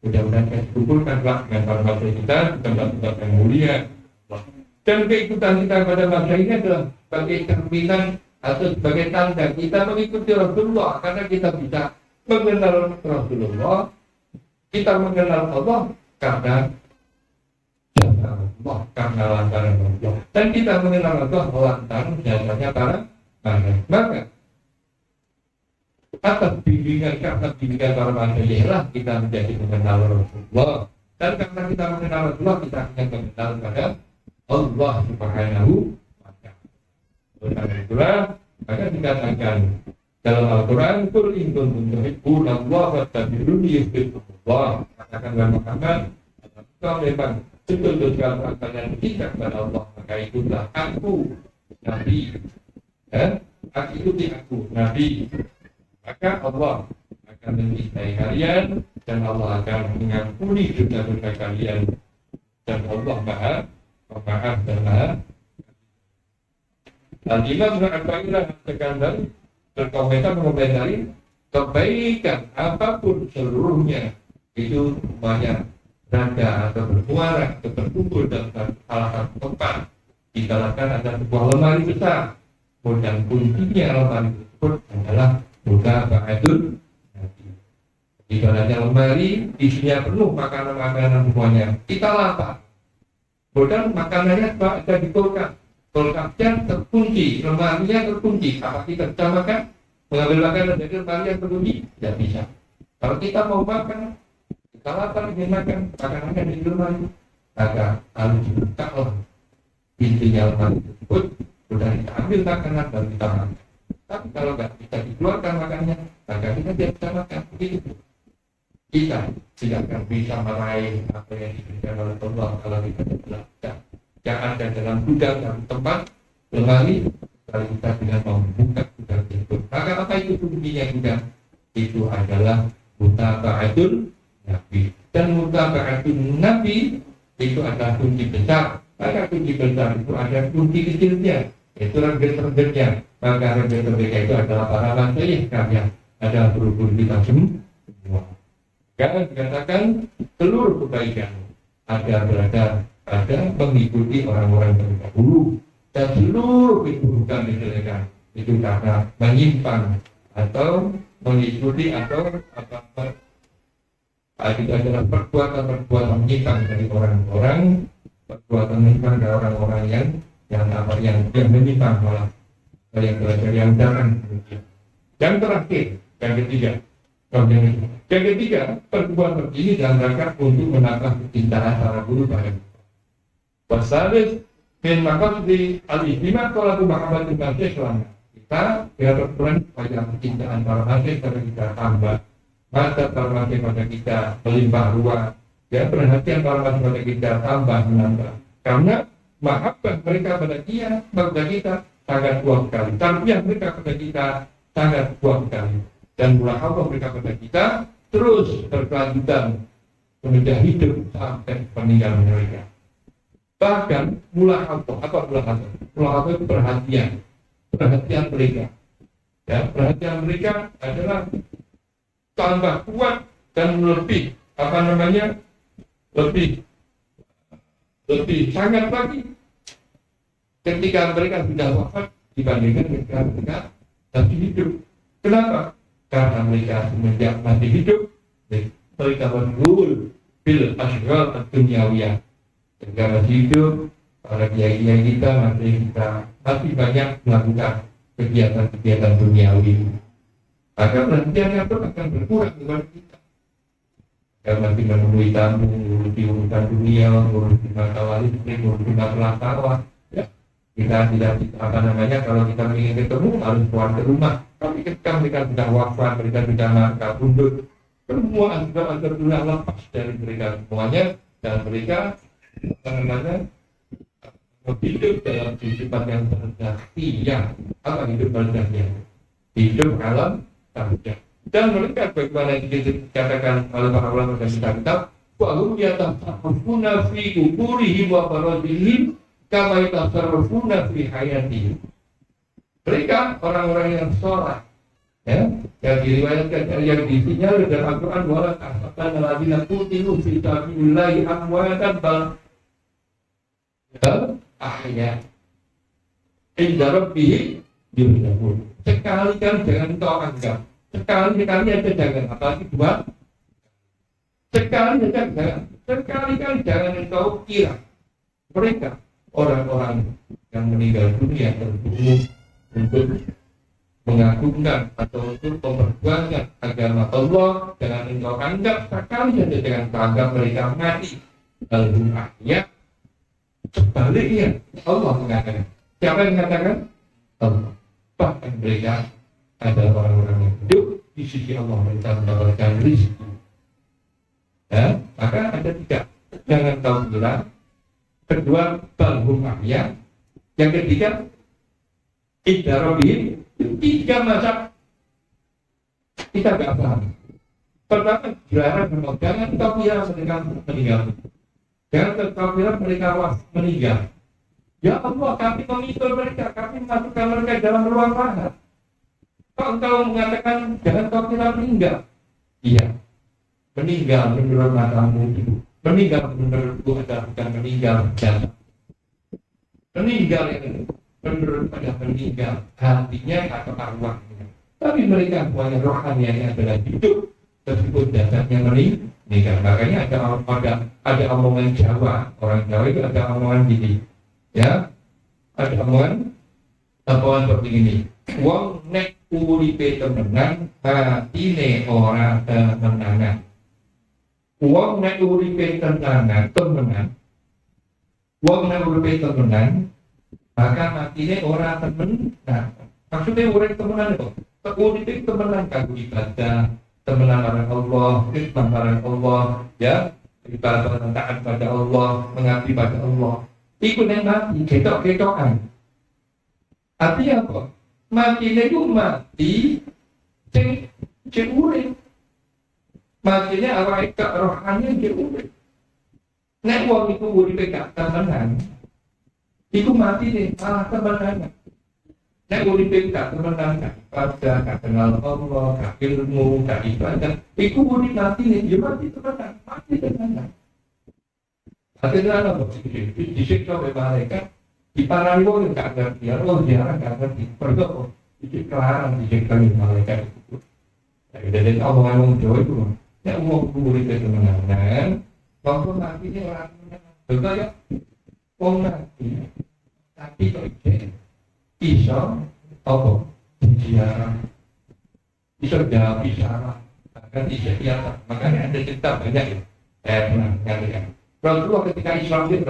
Mudah-mudahan kita kumpulkanlah dengan para masyayikh kita tempat-tempat yang mulia. Dan keikutan kita pada masyayikh ini adalah sebagai cerminan atau sebagai tanda kita mengikuti Rasulullah, karena kita bisa mengenal Rasulullah, kita mengenal Allah karena Allah, karena lantaran Allah, dan kita mengenal Allah lantaran jasanya para manusia. Maka atas bimbingan para manusia lah kita menjadi mengenal Rasulullah, dan karena kita mengenal Rasulullah, kita akan mengenal pada Allah Subhanahu wa Ta'ala. Oleh itulah maka dikatakan dalam Al-Quran, qul in kuntum tuhibbunallaha fattabi'uni yuhibbukumullah. Katakanlah Muhammad, kalau memang betul-betul kalian cinta kepada Allah, maka ikutlah aku, Nabi. Ikuti aku, Nabi. Maka Allah akan mencintai kalian, dan Allah akan mengampuni dosa-dosa kalian, dan Allah Maha Pemaaf dan Maha. Al-Imam Al-Baqirah sekandar berkomentar mengomentari kebaikan apapun seluruhnya itu semuanya berada atau bermuara atau berkumpul dalam salah satu tempat. Dikalahkan ada sebuah lemari besar, dan kuncinya lemari tersebut adalah mutaba'atul nabi. Di dalamnya lemari isinya penuh makanan-makanan semuanya. Kita lapar, dan makanannya ada di kulkas. Kulkasnya terkunci, lemarinya terkunci. Apa kita bisa makan? Mengambil makanan dari lemari yang terkunci? Tidak bisa. Kalau kita mau makan, kita lapar ingin makan, makanannya di lemari, maka harus dibuka pintunya lemari tersebut, sudah kita ambil makanan dan kita makan. Tapi kalau tidak bisa dikeluarkan makanannya, maka kita tidak bisa makan. Begitu. Kita tidak akan bisa meraih apa yang diberikan oleh Allah kalau kita tidak yang ada dalam gudang dan tempat lemari. Kalau kita dengan membuka gudang tersebut, maka apa itu kuncinya gudang? Itu adalah mutaba'atul nabi, dan mutaba'atul nabi itu adalah kunci besar. Maka kunci besar itu ada kunci kecilnya, itu rangkaian-rangkaiannya. Maka rangkaian-rangkaiannya itu adalah para masyayikh kalian, ada berhubung kita semua. Karena dikatakan seluruh kebaikan berada pada mengikuti orang-orang terdahulu, dan seluruh keburukan dijelekan itu karena menyimpang atau mengikuti atau itu adalah perbuatan menyimpang dari orang-orang, perbuatan menyimpang dari orang-orang yang menyimpang malah yang belajar yang jangan. Yang terakhir, yang ketiga, perbuatan ini dalam rangka untuk menambah kecintaan para guru pada Wasalis min maqasdi al-ihtimam qalatu Muhammad bin Masih selama kita berperan pada kecintaan para masih pada kita tambah, mata para masih pada kita melimpah ruah, perhatian para masih pada kita tambah menambah, karena mahabbah mereka pada kita sangat kuat sekali. Tarbiyah mereka pada kita sangat kuat sekali. Dan mulahapah mereka kepada kita terus berkelanjutan semenjak hidup sampai meninggal mereka. Bahkan mulahapah, apa mulahapah? Mulahapah itu perhatian mereka. Ya, perhatian mereka adalah tambah kuat dan lebih lebih sangat lagi ketika mereka sudah wafat dibandingkan ketika mereka masih hidup. Kenapa? Karena mereka semenjak masih hidup mereka bergul bil ashghal ad-dunyawiyah. Ketika masih hidup, para kiai-kiai kita masih banyak melakukan kegiatan-kegiatan duniawi. Maka perhatiannya pun akan berkurang kepada kita. Kalau masih menemui tamu, ngurusi urusan dunia, ngurusi masalah listrik, ngurusi masalah sawah, ya kita tidak kalau kita ingin ketemu harus keluar ke rumah. Tapi ketika mereka sudah wafat, mereka sudah kabundut, semua agar sudah lepas dari mereka semuanya, dan mereka hidup dalam kehidupan yang berdasarkan apa hidup berdasarkan hidup alam saja. Dan mereka bagaimana yang dikatakan oleh para ulama dan kitab, wahum yatasarrufuna fi quburihim wa baradihim kama yatasarrufuna fi hayatihim. Mereka orang-orang yang sholat, ya, yang diriwayatkan yang disinyalir dalam Al-Quran wala tahsaban alladziina qutilu fi sabilillahi amwatan bal ahya inda rabbihim yurzaqun. Sekali kan jangan kau anggap, sekali aja jangan, apalagi dua sekali kan jangan kau kira mereka orang-orang yang meninggal dunia terbunuh untuk mengagungkan atau untuk memperjuangkan agama Allah. Jangan engkau anggap sekali saja, jangan anggap mereka mati lalu ahya. Sebaliknya Allah mengatakan, siapa yang mengatakan? Allah. Bahkan mereka adalah orang-orang yang hidup di sisi Allah, mereka mendapatkan rezeki. Ya, maka ada tiga, jangan tahu gila. Kedua, balhum ahya. Yang ketiga, idarobin. Tiga mazhab kita gak paham. Pertama, dilarang jangan kau kira mereka meninggal. Jangan kau kira mereka meninggal. Ya Allah, kami memikul mereka, kami memasukkan mereka dalam ruang lahat. Kalau engkau mengatakan jangan kau kira meninggal, iya, meninggal menurut matamu itu, meninggal menurutku adalah bukan meninggal jasad. Meninggal yang menurut pada meninggal hatinya atau arwahnya. Tapi mereka semuanya rohanianya adalah hidup meskipun jasadnya meninggal. Makanya ada omongan Jawa, orang Jawa itu ada omongan gini, ya, ada omongan seperti ini. Wong nek uripe temenan, hatine ora temenan. Wong nek uripe temenan. Wong nek uripe temenan, maka matine ora temenan. Maksudnya orang temenan itu, uripe temenan kanggo ibadah, temenan marang Allah, khidmat marang Allah, ya, ibadah taat pada Allah, mengabdi pada Allah. Iku nek mati ketok-ketokan. Artinya apa? Mati itu mati cek urip. Matinya awake rohani cek urip. Nek wong iku uripe gak temenan, iku mati nih malah temenan. Nek uripe gak temenan, gak ibadah, gak kenal Allah, gak ilmu, gak ibadah, iku urip mati nih, ya mati temenan, mati temenan. Mati temenan apa? Disiksa oleh malaikat. Di para wong yang gak ngerti, Allah jarang gak ngerti. Pergo, itu kelarang disiksa oleh malaikat itu. Dari omongan wong Jawa itu, ya wong murid itu menangan, wong mati ini orang menangan. Betul ya? Wong mati, tapi kok iso, apa? Dijarah. Iso jawab isyarat. Bahkan isyatiata. Makanya ada cerita banyak ya. Saya pernah mengatakan. Rasulullah ketika Islam itu,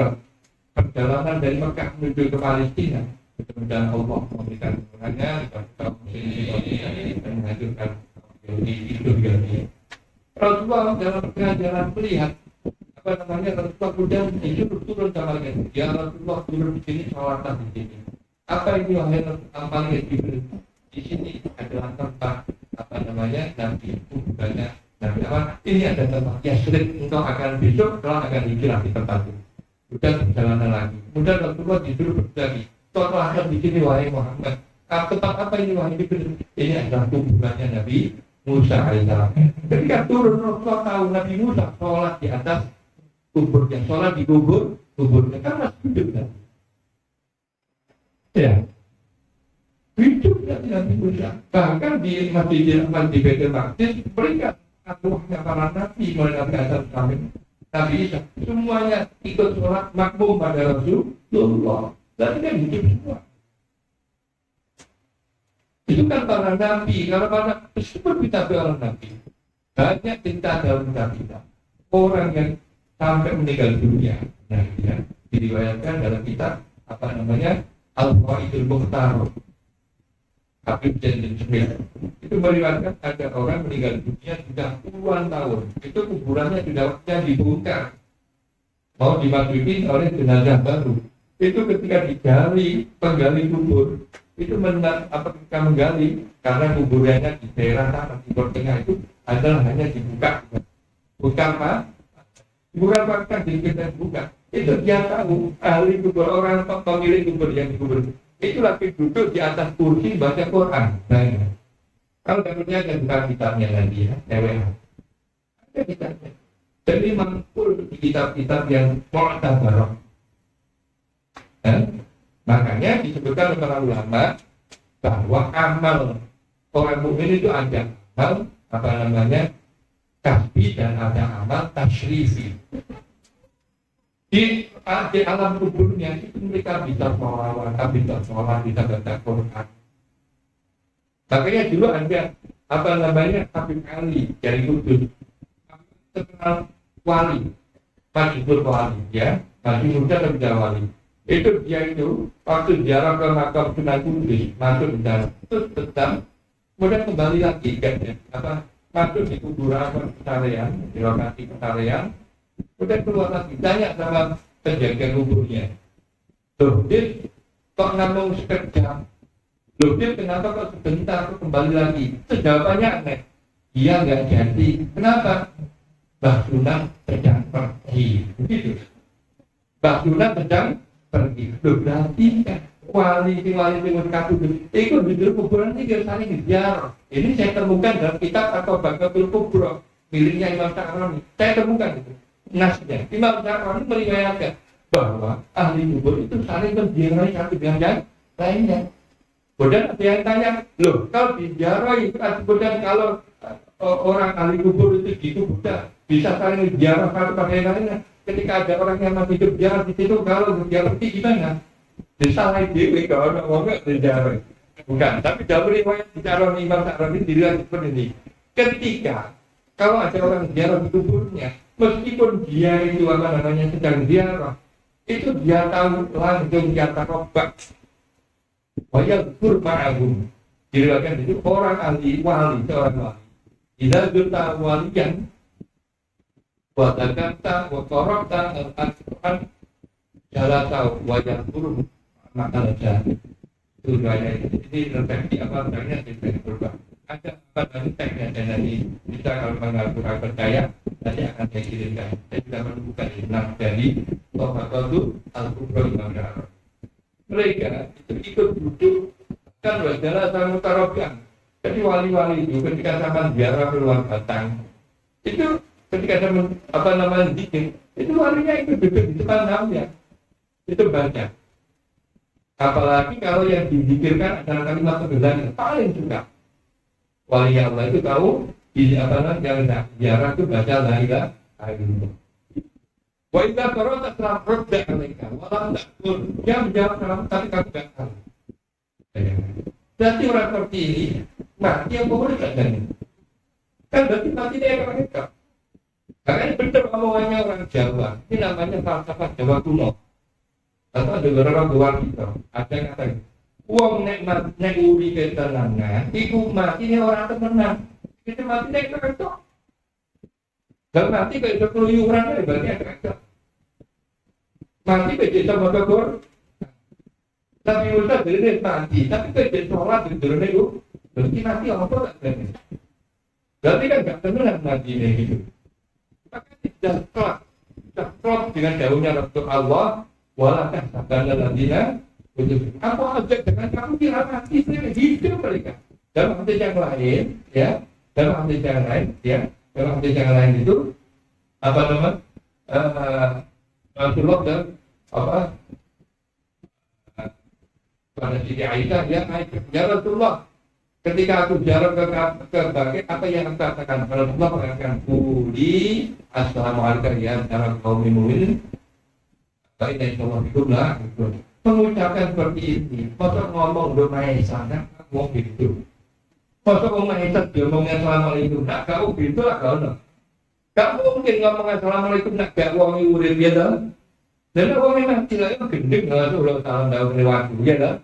perjalanan dari Mekah menuju ke Palestina, mudah-mudahan Allah memberikan kemenangannya, kita muslim dan menghancurkan itu ini. Rasulullah dalam perjalanan melihat Rasulullah kemudian turun sama lagi. Ya Rasulullah turun di sini, sholatlah di sini. Apa ini wahai Rasulullah Jibril? di sini adalah tempat apa namanya Nabi kuburannya Nabi apa? Ini ada tempat Yasrib, engkau akan besok kelak akan hijrah di tempat itu. Udah perjalanan lagi. Kemudian Rasulullah disuruh berbagi. Kau akan di sini wahai Muhammad. Tempat apa ini wahai Jibril? Ini adalah kuburannya Nabi Musa alaihissalam. Ketika turun Rasulullah tahu Nabi Musa sholat di atas kuburnya, sholat di kuburnya kan masih hidup kan? Ya, hidup Nabi Musa. Bahkan di Masjidil Baitul Maqdis berikan atuhnya para nabi mulai Nabi Adam sampai Nabi Isa, semuanya ikut sholat makmum pada Rasulullah. Dan kan hidup semua. Itu kan para nabi. Kalau para meskipun kita orang nabi, banyak cerita dalam kita orang yang sampai meninggal dunia. Nah, ya, diriwayatkan dalam kitab apa namanya Al-Qaidul Mukhtar. Habib Jendin Sembilan itu meriwayatkan ada orang meninggal dunia sudah puluhan tahun. Itu kuburannya sudah dibongkar, mau dimasukin oleh jenazah baru. Itu ketika digali penggali kubur itu ketika menggali karena kuburannya di daerah sana Timur Tengah itu adalah hanya dibuka, bukan apa? Bukan fakta kita buka. Itu dia tahu ahli kubur orang pemilik kubur yang dikubur itu lagi duduk di atas kursi baca Quran. Nah, kalau dapatnya ada bukan kitabnya lagi ya, ada kitabnya. Jadi mangkul di kitab-kitab yang mu'tabar. Makanya disebutkan oleh para ulama bahwa amal orang mukmin itu ada amal apa namanya kasbi dan ada amal tasyrifi. Di alam kuburnya itu mereka bisa sholat, bisa baca Quran. Makanya dulu ada apa namanya Habib Ali dari Kudus, terkenal wali, majhul wali, ya, masih muda tapi sudah wali. Itu dia itu waktu ziarah ke makam Sunan Kudus, masuk di dalam, terus tetap, kemudian kembali lagi kan, ya, apa masuk di kuburan pesarian, di lokasi pesarian. Udah keluar lagi, tanya sama penjaga kuburnya. Loh, Dit, kok ngomong sekejap? Loh, Dit, kenapa kok sebentar kok kembali lagi? Itu jawabannya aneh. Dia nggak jadi. Kenapa? Mbah Sunan sedang pergi. Begitu. Mbah Sunan sedang pergi. Loh, berarti kan wali timur kabudut itu di kuburan ini dia saling ziarah. Ini saya temukan dalam kitab atau Baqatul Kubra miliknya Imam Sya'rani. Saya temukan itu. Nasnya, Imam Sya'rani meriwayatkan bahwa ahli kubur itu saling menziarahi satu dengan yang lainnya. Kemudian ada yang tanya, loh kalau diziarahi, kemudian kalau orang ahli kubur itu gitu bisa saling menziarah satu pada yang lainnya. Ketika ada orang yang masih hidup ziarah di situ, kalau berziarah itu gimana? Disalahi dewi kalau orang berziarah. Bukan, tapi dalam riwayat bicara Imam Sya'rani diriwayatkan seperti ini. Ketika kalau ada orang ziarah di kuburnya, meskipun dia itu apa namanya sedang ziarah, itu dia tahu langsung dia tarobat. Wayal kurma'ahum. Diriwayatkan itu orang ahli wali, seorang wali. Idza junta waliyan wa takanta wa qarabta al-Qur'an jalata wayal kurm ma'alaja. Itu riwayat ini refleksi apa namanya tidak berubah. Ada apa dari teksnya dan nanti bisa kalau mengatur percaya nanti akan saya kirimkan. Saya sudah menemukan enam dari Tohmatul Al-Kubra Imam Sya'rani. Mereka itu ikut duduk kan wajarlah sama tarobian. Jadi wali-wali itu ketika sama ziarah keluar batang itu ketika sama apa namanya zikir itu walinya itu duduk di depan namanya itu banyak. Apalagi kalau yang dizikirkan adalah kalimat kebenaran paling suka. Wali Allah itu tahu di apa namanya ziarah itu baca la ilaha illallah. Wa idza qara'ta rabba alaika wa lam taqul dia menjawab salam tapi kamu enggak tahu. Jadi orang seperti ini mati yang boleh kan? Kan berarti mati dia mereka. Karena benar omongannya orang Jawa. Ini namanya falsafah Jawa kuno. Atau ada beberapa buah kita. Ada yang kata uang nek uripe tenanan, iku mati ini orang temenan. Kita mati nek cocok. Dan mati kayak itu keluyuran ya berarti ada cocok. Mati kayak sama kagor. Tapi Musa dari mati, tapi kayak sholat di dalam itu Berarti nanti apa tak berani? Berarti kan gak benar nanti ini gitu. Maka tidak klop dengan daunnya Rasul Allah. Walakan sabana ladina. Apa aja dengan kamu kira mati hidup mereka. Dalam hadis yang lain, ya, dalam hadis yang lain, ya, dalam hadis yang lain itu apa namanya? Rasulullah dan apa? Pada Siti Aisyah, ya Rasulullah, ketika aku jalan ke bagi apa yang aku katakan, Rasulullah mengatakan, "Quli assalamualaikum ya para kaum mukminin." Baik dari Allah itu lah, mengucapkan seperti ini, masa ngomong doa sana, ngomong gitu. Masa ngomong itu dia ngomongnya assalamualaikum, nak kau gitu lah kau nak. Gak mungkin ngomong assalamualaikum nak gak wangi urip ya dah. Dan orang yang mati lah itu gendeng lah Rasulullah SAW lewat ya dah.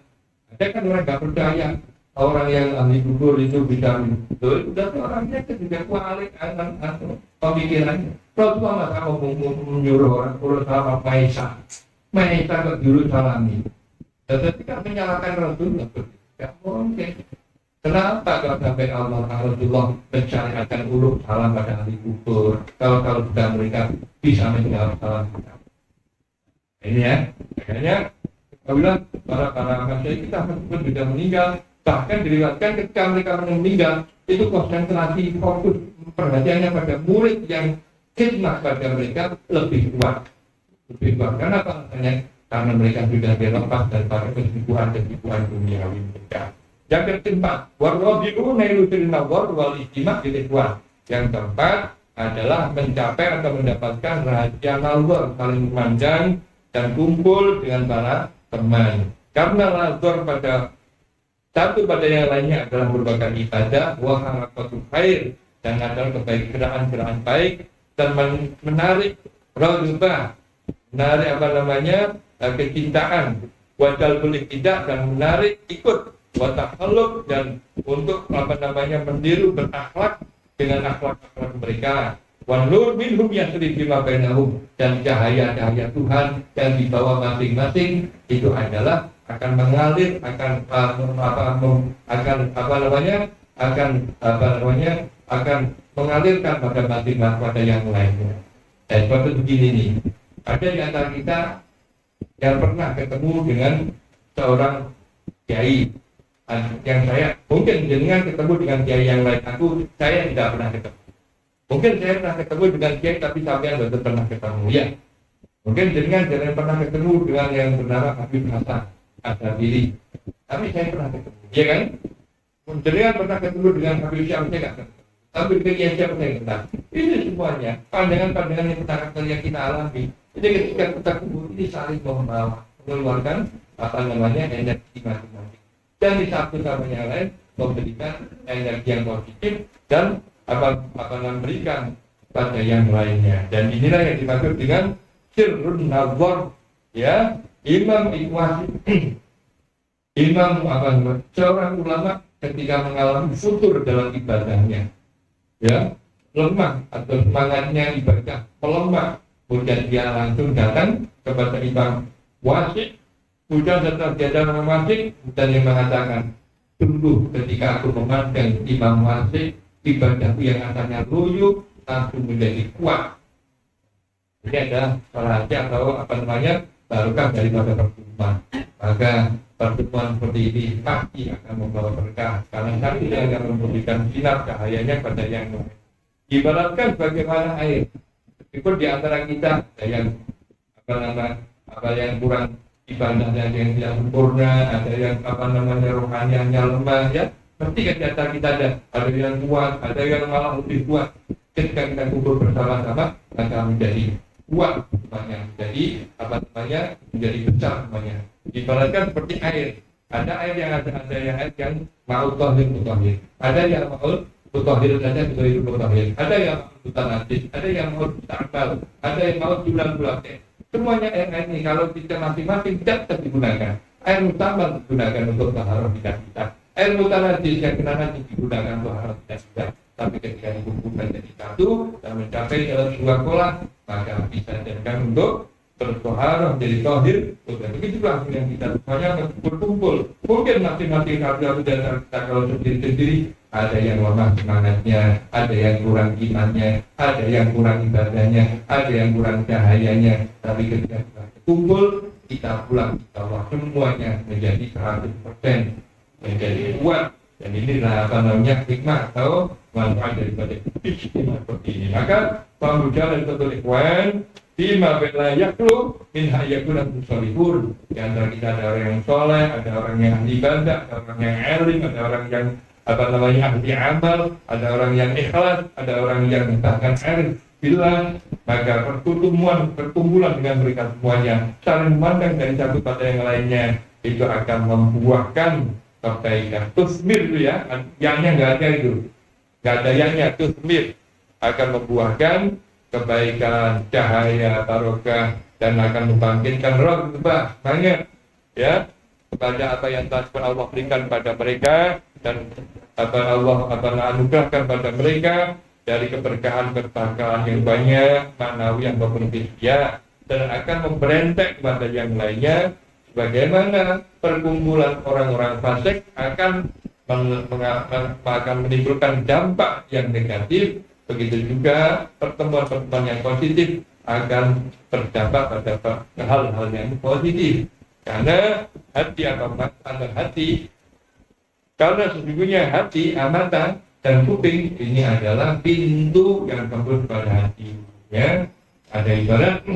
Ada kan orang gak percaya orang yang ahli kubur itu bisa itu udah orangnya kan juga kualik pemikirannya. Rasulullah masa menyuruh orang urus sama Maisa ke dulu salami. Dan ketika menyalahkan Rasulullah, gak mungkin. Kenapa kalau sampai Allah Rasulullah mencarikan urut salam pada ahli kubur? Kalau sudah mereka bisa menjawab salam kita. Ini ya, makanya apabila para masyarakat kita pun sudah meninggal, bahkan diriwayatkan ketika mereka meninggal itu konsentrasi fokus perhatiannya pada murid yang khidmat pada mereka lebih kuat. Karena apa? Karena mereka sudah dilepas daripada kesibukan duniawi mereka. Yang keempat, warwabi'una ilusil nawar wal istimak ikhwan. Yang keempat adalah mencapai atau mendapatkan rahasia nazar, saling memandang dan kumpul dengan para teman. Karena nazar pada satu pada yang lainnya adalah merupakan ibadah, wa harakatul khair, dan adalah kebaikan baik dan menarik raghbah, menarik kecintaan, wadal boleh tidak dan menarik ikut watakhaluk dan untuk meniru berakhlak dengan akhlak mereka. Wan nur minhum yasri bima bainahum, dan cahaya-cahaya Tuhan yang dibawa masing-masing itu adalah akan mengalir akan mengalirkan pada masing-masing pada yang lainnya. Dan seperti begini nih, ada di antara kita yang pernah ketemu dengan seorang kiai. Yang saya mungkin dengan ketemu dengan kiai yang lain, saya tidak pernah ketemu. Mungkin saya pernah ketemu dengan kiai tapi sampean belum pernah ketemu. Ya, mungkin dengan pernah ketemu dengan yang bernama Habib Hasan Ashabili, tapi saya pernah ketemu, ya kan? Dengan pernah ketemu dengan Habib Syam saya nggak ketemu, tapi dengan kiai siapa saya kenal. Ini semuanya pandangan-pandangan yang yang kita alami. Jadi ketika kita ketemu ini saling mengeluarkan energi masing-masing. Dan di satu sama yang lain memberikan energi yang positif dan memberikan pada yang lainnya. Dan inilah yang dimaksud dengan sirrun nazar, ya, imam seorang ulama ketika mengalami futur dalam ibadahnya, ya, lemah atau semangatnya ibadah melemah, kemudian dia langsung datang kepada imam wasik. Kemudian setelah dia datang wasik, dan yang mengatakan, tunggu ketika aku memandang imam wasik, ibadahku yang asalnya loyo langsung menjadi kuat. Ini adalah rahasia atau barokah daripada pertemuan. Maka pertemuan seperti ini pasti akan membawa berkah, karena satu yang akan memberikan sinar cahayanya pada yang lain. Ibaratkan bagaimana air. Meskipun di antara kita ada yang yang kurang ibadahnya yang tidak sempurna, ada yang rohanianya lemah, ya. Pasti kegiatan kita ada yang kuat, ada yang malah lebih kuat. Ketika kita kumpul bersama-sama, maka menjadi kuat semuanya, menjadi besar semuanya. Ibaratkan seperti air. Ada air yang mau tohir, ada yang mau mutahhir saja itu mutahhir, ada yang mau najis, ada yang mau ta'bal, ada yang mau bulan-bulan. Semuanya air ini kalau kita masing-masing tidak digunakan. Air utama digunakan untuk taharah kita. Air mutanajis yang kena najis digunakan untuk taharah kita. Tapi ketika dikumpulkan jadi satu dan mencapai dalam sebuah kolam, maka bisa dijadikan untuk bertoharah, menjadi tohir. Begitulah yang kita semuanya berkumpul. Mungkin masing-masing satu dan kita kalau sendiri-sendiri ada yang lemah semangatnya, ada yang kurang imannya, ada yang kurang ibadahnya, ada yang kurang cahayanya. Tapi ketika kita kumpul, kita pulang, kita Allah semuanya menjadi 100%, menjadi kuat. Dan inilah apa namanya hikmah atau manfaat daripada istimewa seperti ini. Maka pemuja dan betul ikhwan bima bela yaklu min hayakunan musolihun. Di antara kita ada orang yang soleh, ada orang yang ahli ibadah, ada orang yang alim, ada orang yang apa namanya ahli amal, ada orang yang ikhlas, ada orang yang bahkan arif. Bila maka perkumpulan dengan mereka semuanya saling memandang dari satu pada yang lainnya, itu akan membuahkan kebaikan. Tusmir itu ya, yangnya nggak ada itu, nggak ada yangnya. Tusmir akan membuahkan kebaikan, cahaya, barokah, dan akan membangkitkan roh banyak ya kepada apa yang telah Allah berikan pada mereka, dan apa Allah anugerahkan pada mereka dari keberkahan yang banyak, manawi yang berbentuk dan akan memberentek kepada yang lainnya. Bagaimana perkumpulan orang-orang fasik akan menimbulkan dampak yang negatif, begitu juga pertemuan-pertemuan yang positif akan berdampak pada hal-hal yang positif. Karena hati atau hati, karena sesungguhnya hati, mata dan kuping ini adalah pintu yang tembus pada hati. Ya, ada ibarat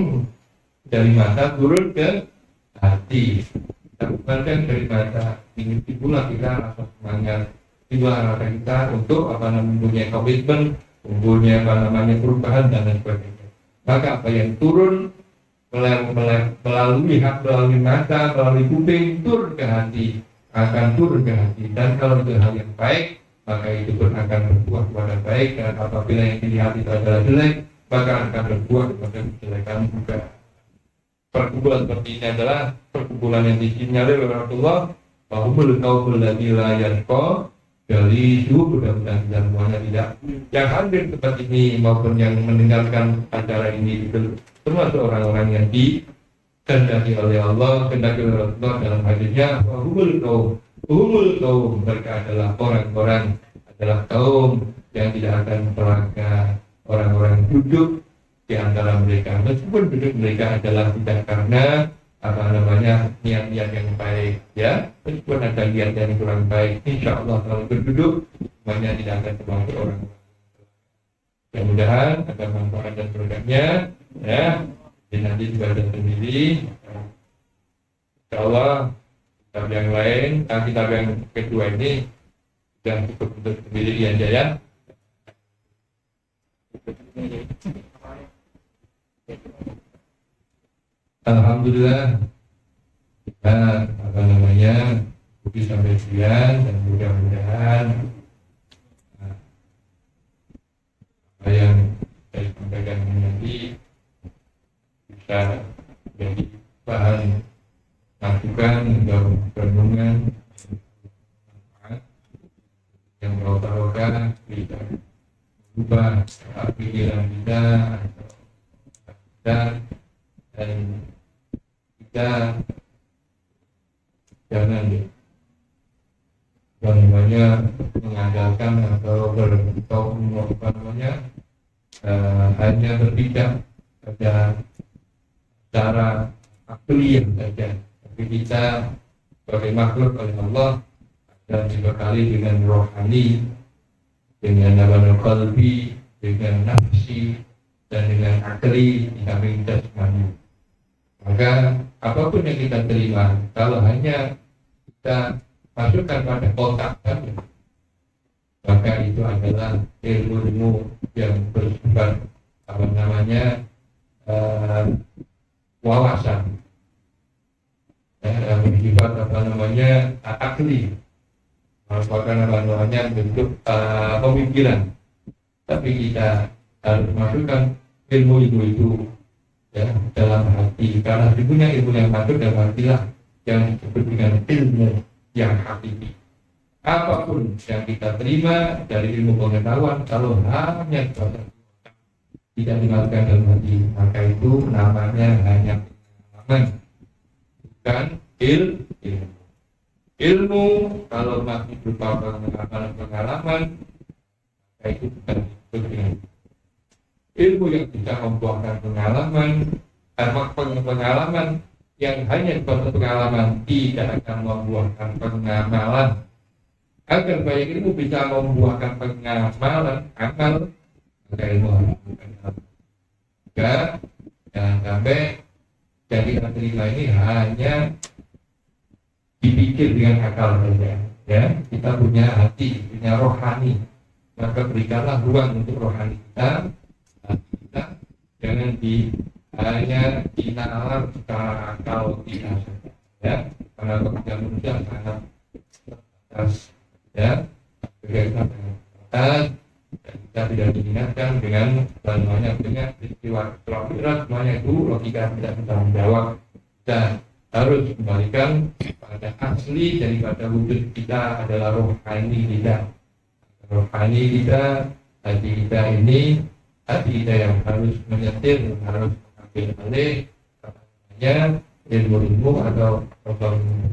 dari mata turun ke hati. Kemudian dari mata ini pula kita rasa semangat, itulah rasa kita untuk mempunyai komitmen, mempunyai perubahan dan lain sebagainya. Maka apa yang turun melalui mata, melalui kuping, turun ke hati, akan turun ke hati. Dan kalau itu hal yang baik, maka itu pun akan berbuah kepada baik. Dan apabila yang dilihat itu adalah jelek, maka akan berbuah kepada kejelekan juga. Perkumpulan seperti ini adalah perkumpulan yang disinyalir oleh Rasulullah, bahumul qaumul ladzina la yarqa dari mudah-mudahan kita semuanya tidak yang hadir tempat ini maupun yang mendengarkan acara ini itu termasuk orang-orang yang dikehendaki oleh Allah, kehendaki oleh Rasulullah dalam hadisnya, bahumul qaum, mereka adalah orang-orang, adalah kaum yang tidak akan celaka. Orang-orang duduk di antara mereka, meskipun duduk mereka adalah tidak karena niat-niat yang baik, ya, meskipun ada niat yang kurang baik, insya Allah kalau berduduk semuanya tidak akan termasuk orang. Mudah-mudahan ada manfaat dan berkahnya, ya. Jadi nanti juga ada sendiri, insya Allah kitab yang lain, kitab yang kedua ini sudah cukup untuk sendiri aja ya. Alhamdulillah kita bisa bersekian, dan mudah-mudahan apa yang saya sampaikan nanti bisa menjadi bahan masukan untuk renungan yang barokah, bisa berubah pikiran kita dan kita jangan mengandalkan atau hanya berpijak pada cara akliyah saja, tapi kita sebagai makhluk oleh Allah dan dibekali dengan rohani, dengan qalbi, dengan nafsi, dan dengan akli, dengan jasmani. Maka apapun yang kita terima, kalau hanya kita masukkan pada otak saja, maka itu adalah ilmu yang bersifat wawasan, bersifat akli, merupakan bentuk pemikiran. Tapi kita harus masukkan ilmu itu ya dalam hati, karena sesungguhnya ilmu yang masuk dalam hatilah yang disebut dengan ilmu yang hakiki. Apapun yang kita terima dari ilmu pengetahuan, kalau hanya tidak dimasukkan dalam hati, maka itu namanya hanya pengalaman, bukan ilmu. Ilmu kalau masih berupa pengalaman, maka itu bukan ilmu. Ilmu yang bisa membuahkan pengalaman, pengalaman yang hanya sebatas pengalaman tidak akan membuahkan pengamalan. Agar baik ilmu bisa membuahkan pengamalan, amal, maka ilmu harus bukan ilmu. Jangan sampai jadi cerita ini hanya dipikir dengan akal saja. Ya, kita punya hati, punya rohani, maka berikanlah ruang untuk rohani kita. Kita jangan hanya dinalar secara akal tidak saja. Ya, karena pekerjaan manusia sangat terbatas. Ya, berkaitan dengan terbatas. Dan kita tidak diingatkan dengan semuanya dengan peristiwa akhirat, semuanya itu logika tidak bisa menjawab. Dan harus kembalikan pada asli daripada wujud kita adalah rohani kita. Rohani kita, hati kita ini, hati kita yang harus menyetir, harus mengambil alih katanya ilmu-ilmu atau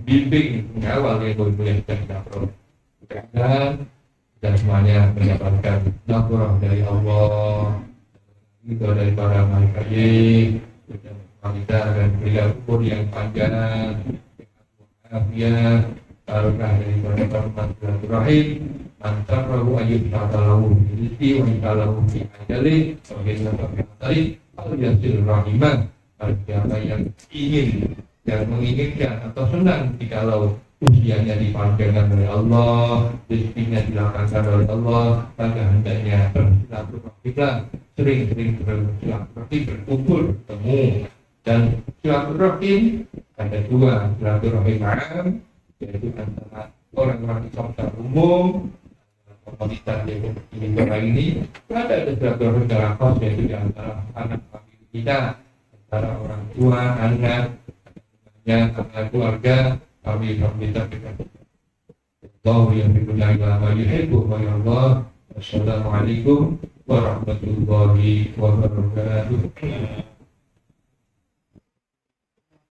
bimbing mengawal ilmu-ilmu yang sudah kita peroleh. Dan semuanya mendapatkan nafkah dari Allah, itu dari para malaikat, kita akan berikan umur yang panjang, afiat, barokah dari berbagai silaturahim, mantap rahu ayat katalahu rizki wa katalahu fi ajali, sebagai contoh tadi, al-yasil rahimah, siapa yang ingin, yang menginginkan atau senang jikalau usianya dipanjangkan oleh Allah, rezekinya dilapangkan oleh Allah, maka hendaknya bersilaturahimlah, sering-sering bersilaturahim, berkumpul, bertemu. Dan silaturahim ada dua, silaturahim am, yaitu antara orang-orang Islam secara umum, komunitas yang ini, ada silaturahim secara khas, yaitu di antara anak famili kita, antara orang tua, anak, antara keluarga. Kami kita Allah yang berguna agama yuhibbu wa Allah. Wassalamualaikum warahmatullahi wabarakatuh.